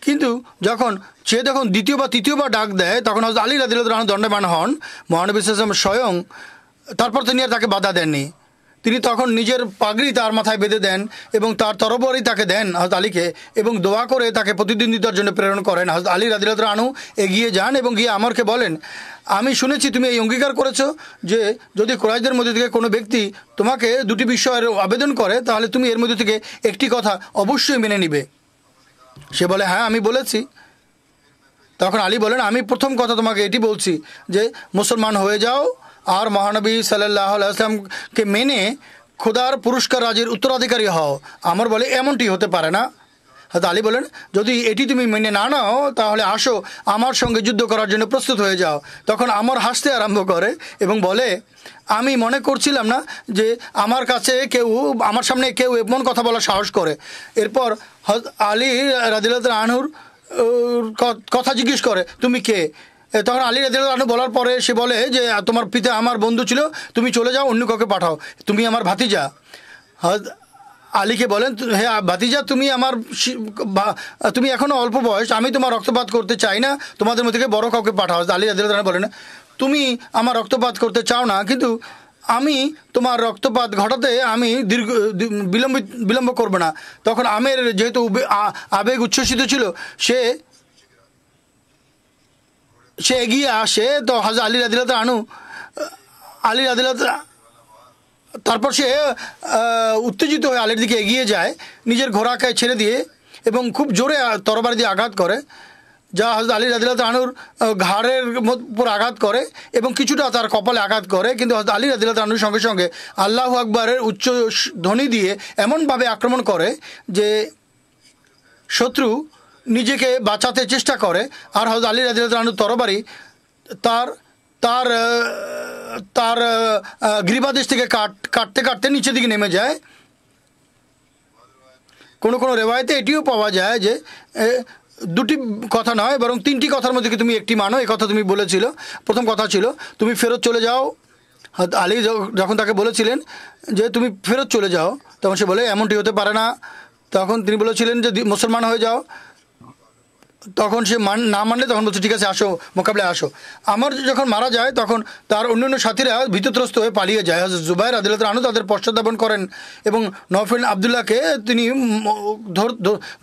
কিন্তু যখন সে দ্বিতীয় বা তৃতীয়বার ডাক দেয় তখন হযরত আলী রাদিয়াল্লাহু আনহু দণ্ডায়মান হন। মহানবী সাল্লাল্লাহু আলাইহি ওয়াসাল্লাম স্বয়ং তারপর তিনি আর তাকে বাধা দেননি। তিনি তখন নিজের পাগড়ি তার মাথায় বেঁধে দেন এবং তার তরবারি তাকে দেন হযরত আলীকে এবং দোয়া করে তাকে প্রতিদ্বন্দ্বিতার জন্য প্রেরণ করেন। হযরত আলী রাদিয়াল্লাহু আনহু এগিয়ে যান এবং গিয়ে আমরকে বলেন, আমি শুনেছি তুমি এই অঙ্গীকার করেছো যে যদি কুরাইশদের মধ্যে থেকে কোনো ব্যক্তি তোমাকে দুটি বিষয়ের আবেদন করে তাহলে তুমি এর মধ্যে থেকে একটি কথা অবশ্যই মেনে নিবে। সে বলে, হ্যাঁ আমি বলেছি। তখন আলী বলেন, আমি প্রথম কথা তোমাকে এটি বলছি যে মুসলমান হয়ে যাও আর মহানবী সাল্লাল্লাহু আলাইহি ওয়াসাল্লামকে মেনে খোদার পুরস্কার রাজির উত্তরাধিকারী হও। আমর বলে এমনটি হতে পারে না। হযরত আলী বলেন, যদি এটি তুমি মেনে না নাও তাহলে আসো আমার সঙ্গে যুদ্ধ করার জন্য প্রস্তুত হয়ে যাও। তখন আমর হাসতে আরম্ভ করে এবং বলে, আমি মনে করছিলাম না যে আমার কাছে কেউ, আমার সামনে কেউ এমন কথা বলার সাহস করে। এরপর হযরত আলী রাদিয়াল্লাহু আনহুর কথা জিজ্ঞেস করে, তুমি কে? তখন আলী রাদিয়াল্লাহু আনহু বলার পরে সে বলে যে তোমার পিতা আমার বন্ধু ছিল, তুমি চলে যাও, অন্য কাউকে পাঠাও, তুমি আমার ভাতিজা। হযরত আলীকে বলেন, হে ভাতিজা, তুমি এখনো অল্প বয়স, আমি তোমার রক্তপাত করতে চাই না, তোমাদের মধ্যে থেকে বড় কাউকে পাঠাও। আলী রাদিয়াল্লাহু আনহু বলেন, তুমি আমার রক্তপাত করতে চাও না, কিন্তু আমি তোমার রক্তপাত ঘটাতে আমি বিলম্ব করব না। তখন আমের যেহেতু আবেগ উচ্ছ্বসিত ছিল, সে এগিয়ে আসে। তো হযরত আলী রাদিয়াল্লাহু আনহু তারপর সে উত্তেজিত হয়ে আলীর দিকে এগিয়ে যায়, নিজের ঘোড়াকে ছেড়ে দিয়ে, এবং খুব জোরে তরবারি দিয়ে আঘাত করে, যা হযরত আলী রাদিয়াল্লাহু আনহুর ঘাড়ের উপর আঘাত করে এবং কিছুটা তার কপালে আঘাত করে। কিন্তু হযরত আলী রাদিয়াল্লাহু আনহুর সঙ্গে সঙ্গে আল্লাহু আকবরের উচ্চ ধ্বনি দিয়ে এমনভাবে আক্রমণ করে যে শত্রু নিজেকে বাঁচাতে চেষ্টা করে, আর হযরত আলী রাদিয়াল্লাহু আনহুর তরবারি তার তার তার গ্রীবাদেশ থেকে কাটতে কাটতে নিচের দিকে নেমে যায়। কোনো কোনো রেওয়ায়তে এটিও পাওয়া যায় যে দুটি কথা নয়, বরং তিনটি কথার মধ্যে তুমি একটি মানো, এই কথা তুমি বলেছিল। প্রথম কথা ছিল তুমি ফেরত চলে যাও। আলী যখন তাকে বলেছিলেন যে তুমি ফেরত চলে যাও, তখন সে বলে এমনটি হতে পারে না। তখন তিনি বলেছিলেন যে মুসলমান হয়ে যাও। তখন সে না মানলে তখন বলছে, ঠিক আছে, আসো, মোকাবিলায় আসো। আমার যখন মারা যায় তখন তার অন্যান্য সাথীরা ভীতত্রস্ত হয়ে পালিয়ে যায়। হযরত জুবাইর রাদিয়াল্লাহু আনহু তাদের পশ্চাৎধাবন করেন এবং নওফল আবদুল্লাহকে তিনি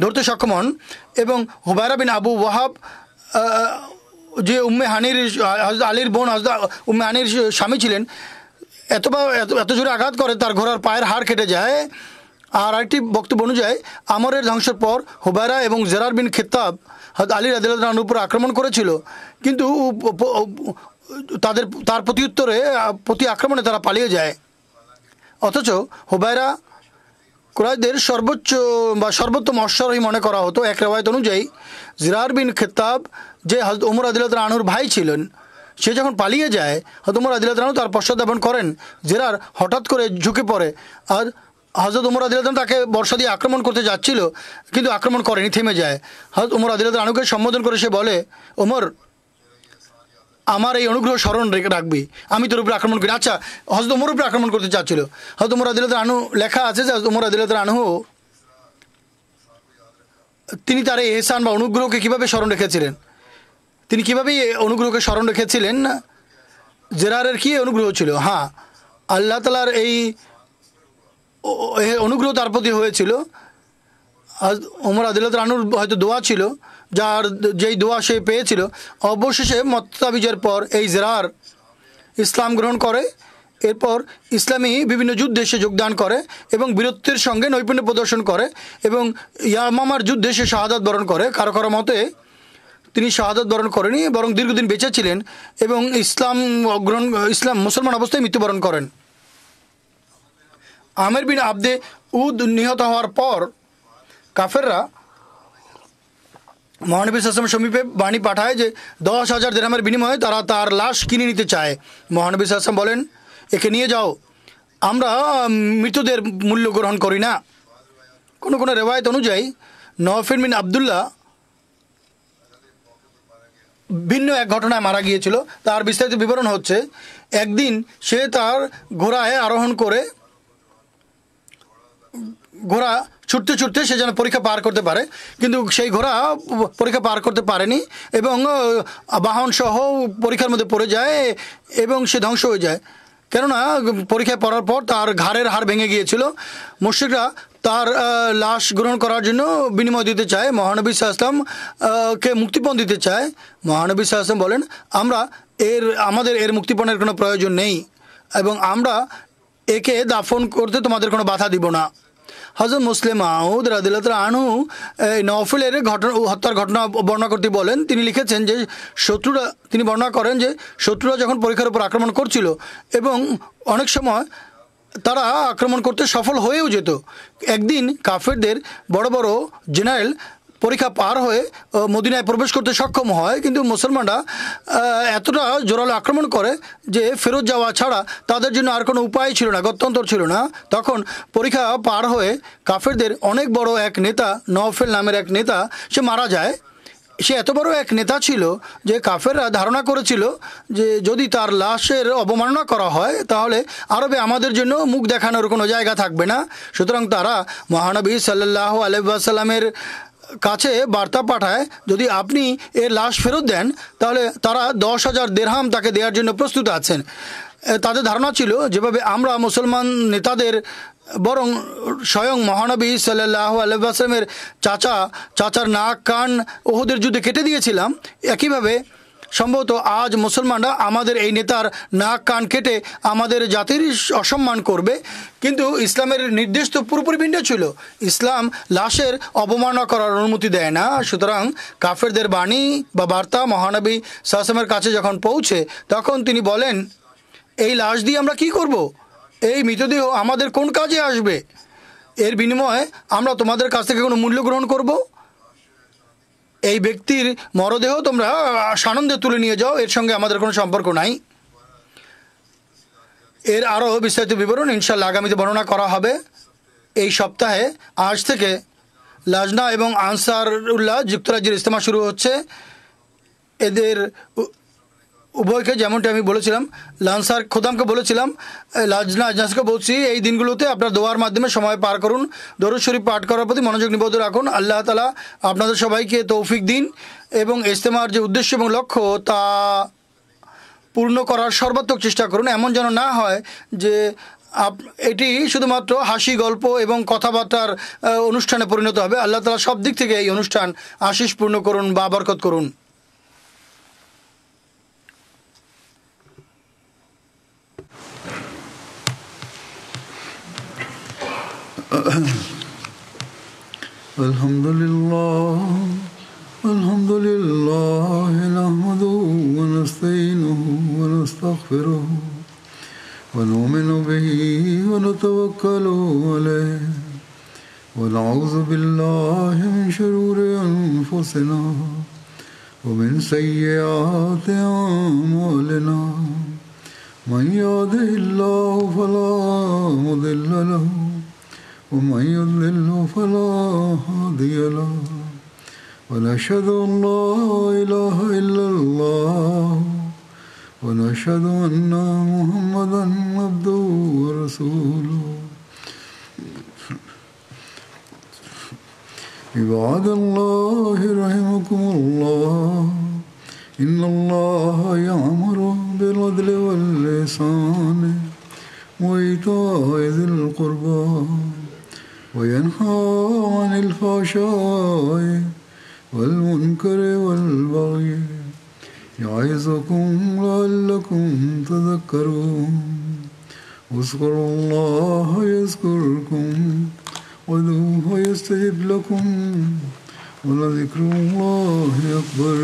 ধরতে সক্ষম হন, এবং হুবায়রা বিন আবু ওয়াহাব যে উম্মে হানির, হযরত আলীর বোন হযরত উম্মে হানির স্বামী ছিলেন, এত জোরে আঘাত করে তার ঘোড়ার পায়ের হাড় কেটে যায়। আর আরেকটি বক্তব্য অনুযায়ী আমরের ধ্বংসের পর হুবায়রা এবং জেরার বিন খিত্তাব হযরত আলী রাদিয়াল্লাহু আনহুর উপর আক্রমণ করেছিল, কিন্তু তার প্রতি আক্রমণে তারা পালিয়ে যায়। অথচ হুবায়রা কুরাইশদের সর্বোচ্চ বা সর্বোত্তম অশ্বারোহী মনে করা হতো। এক রেওয়ায়েত অনুযায়ী জিরার বিন খিত্তাব, যে হযরত ওমর রাদিয়াল্লাহু আনহুর ভাই ছিলেন, সে যখন পালিয়ে যায় হযরত ওমর রাদিয়াল্লাহু আনহু তার পশ্চাৎধাবন করেন। জিরার হঠাৎ করে ঝুঁকে পড়ে, আর হযরত ওমর রাদিয়াল্লাহু আনহু তাকে বর্ষা দিয়ে আক্রমণ করতে যাচ্ছিল, কিন্তু আক্রমণ করেনি, থেমে যায়। হযরত ওমর রাদিয়াল্লাহু আনহুকে সম্বোধন করে সে বলে, ওমর, আমার এই অনুগ্রহ স্মরণ রাখবি, আমি তোর উপরে আক্রমণ করি। আচ্ছা, হযরত ওমর উপরে আক্রমণ করতে চাচ্ছিল। হযরত ওমর রাদিয়াল্লাহু আনহু, লেখা আছে যে হযরত ওমর রাদিয়াল্লাহু আনহু তিনি তার এই এহসান বা অনুগ্রহকে কীভাবে স্মরণ রেখেছিলেন, তিনি কীভাবে অনুগ্রহকে স্মরণ রেখেছিলেন। জেরারের কি অনুগ্রহ ছিল? হ্যাঁ, আল্লাহ তাআলার এই অনুগ্রহ তার প্রতি হয়েছিল। ওমর রাদিয়াল্লাহু আনহুর হয়তো দোয়া ছিল, যেই দোয়া সে পেয়েছিল। অবশেষে মক্কা বিজয়ের পর এই জেরার ইসলাম গ্রহণ করে। এরপর ইসলামী বিভিন্ন যুদ্ধে সে যোগদান করে এবং বীরত্বের সঙ্গে নৈপুণ্য প্রদর্শন করে, এবং ইয়ামামার যুদ্ধে সে শাহাদাত বরণ করে। কারো কারো মতে তিনি শাহাদাত বরণ করেনি, বরং দীর্ঘদিন বেঁচে ছিলেন এবং মুসলমান অবস্থায় মৃত্যুবরণ করেন। আমের বিন আবদে উদ নিহত হওয়ার পর কাফেররা মহানবী সাল্লাল্লাহু আলাইহি ওয়াসাল্লামের সমীপে বাণী পাঠায় যে 10,000 দিরহামের বিনিময়ে তারা তার লাশ কিনে নিতে চায়। মহানবী সাল্লাল্লাহু আলাইহি ওয়াসাল্লাম বলেন, একে নিয়ে যাও, আমরা মৃতদের মূল্য গ্রহণ করি না। কোনো কোনো রেওয়ায়ত অনুযায়ী নওফল বিন আবদুল্লাহ ভিন্ন এক ঘটনায় মারা গিয়েছিল। তার বিস্তারিত বিবরণ হচ্ছে, একদিন সে তার ঘোড়ায় আরোহণ করে, ঘোড়া ছুটতে ছুটতে সে যেন পরীক্ষা পার করতে পারে, কিন্তু সেই ঘোড়া পরীক্ষা পার করতে পারেনি এবং বাহন সহ পরীক্ষার মধ্যে পড়ে যায় এবং সে ধ্বংস হয়ে যায়। কেননা পরীক্ষায় পড়ার পর তার ঘাড়ের হাড় ভেঙে গিয়েছিল। মুশরিকরা তার লাশ গ্রহণ করার জন্য বিনিময় দিতে চায়, মহানবী সাল্লাল্লাহু আলাইহি ওয়াসাল্লাম কে মুক্তিপণ দিতে চায়। মহানবী সাল্লাল্লাহু আলাইহি ওয়াসাল্লাম বলেন, আমাদের এর মুক্তিপণের কোনো প্রয়োজন নেই এবং আমরা একে দাফন করতে তোমাদের কোনো বাধা দিব না। হযরত মুসলিম মাউদ রাদিয়াল্লাহু আনহু নওফলের হত্যার ঘটনা বর্ণনা করতে বলেন। তিনি লিখেছেন যে তিনি বর্ণনা করেন যে শত্রুরা যখন পরীক্ষার উপর আক্রমণ করছিল এবং অনেক সময় তারা আক্রমণ করতে সফল হয়েও যেত। একদিন কাফেরদের বড় বড় জেনারেল পরীক্ষা পার হয়ে মদিনায় প্রবেশ করতে সক্ষম হয়, কিন্তু মুসলমানরা এতটা জোরালো আক্রমণ করে যে ফেরত যাওয়া ছাড়া তাদের জন্য আর কোনো উপায় ছিল না, গত্যন্তর ছিল না। তখন পরীক্ষা পার হয়ে কাফেরদের অনেক বড় এক নেতা, নওফেল নামের এক নেতা, সে মারা যায়। সে এত বড় এক নেতা ছিল যে কাফেররা ধারণা করেছিল যে যদি তার লাশের অবমাননা করা হয় তাহলে আরবে আমাদের জন্য মুখ দেখানোর কোনো জায়গা থাকবে না। সুতরাং তারা মহানবী সাল্লাল্লাহু আলাইহি ওয়াসাল্লামের কাছে বার্তা পাঠায়, যদি আপনি এর লাশ ফেরত দেন তাহলে তারা 10,000 দিরহাম তাকে দেওয়ার জন্য প্রস্তুত আছেন। তাদের ধারণা ছিল যেভাবে আমরা মুসলমান নেতাদের বরং স্বয়ং মহানবী সাল্লাল্লাহু আলাইহি ওয়াসাল্লামের চাচার নাক কান ওহুদের যুদ্ধে কেটে দিয়েছিলাম, একইভাবে সম্ভবত আজ মুসলমানরা আমাদের এই নেতার নাক কান কেটে আমাদের জাতির অসম্মান করবে। কিন্তু ইসলামের নির্দেশ তো পুরোপুরি ভিন্ন ছিল। ইসলাম লাশের অবমাননা করার অনুমতি দেয় না। সুতরাং কাফেরদের বাণী বা বার্তা মহানবী সাল্লাল্লাহু আলাইহি ওয়াসাল্লামের কাছে যখন পৌঁছে, তখন তিনি বলেন, এই লাশ দিয়ে আমরা কি করব? এই মৃতদেহ আমাদের কোন কাজে আসবে? এর বিনিময়ে আমরা তোমাদের কাছ থেকে কোনো মূল্য গ্রহণ করব? এই ব্যক্তির মরদেহ তোমরা সানন্দে তুলে নিয়ে যাও, এর সঙ্গে আমাদের কোনো সম্পর্ক নাই। এর আরও বিস্তারিত বিবরণ ইনশাআল্লাহ আগামীতে বর্ণনা করা হবে। এই সপ্তাহে আজ থেকে লাজনা এবং আনসারুল্লাহ যুক্তরাজ্যের ইজতেমা শুরু হচ্ছে। এদের উভয়কে, যেমনটি আমি বলেছিলাম, লানসার খোদামকে বলেছিলাম, লাজনা আজনাসকে বলছি, এই দিনগুলোতে আপনার দোয়ার মাধ্যমে সময় পার করুন, দরুদ শরীফ পাঠ করার প্রতি মনোযোগ নিবদ্ধ রাখুন। আল্লাহ তাআলা আপনাদের সবাইকে তৌফিক দিন এবং ইজতেমার যে উদ্দেশ্য এবং লক্ষ্য তা পূর্ণ করার সর্বাত্মক চেষ্টা করুন। এমন যেন না হয় যে এটি শুধুমাত্র হাসি গল্প এবং কথাবার্তার অনুষ্ঠানে পরিণত হবে। আল্লাহ তাআলা সব দিক থেকে এই অনুষ্ঠান আশিস পূর্ণ করুন বা বরকত করুন। الحمد لله نحمده ونستعينه ونستغفره ونؤمن به ونتوكل عليه ونعوذ بالله من شرور أنفسنا ومن سيئات أعمالنا من يهده الله فلا مضل له ومن يضلل فلا هادي له ونشهد أن لا إله إلا الله ونشهد أن محمدا عبده ورسوله عباد الله رحمكم الله إن الله يأمر بالعدل والإحسان وإيتاء ذي القربى وينهى عن الفحشاء والمنكر والبغي يعظكم لعلكم تذكرون اذكروا الله يذكركم وادعوه يستجب لكم ولذكر الله أكبر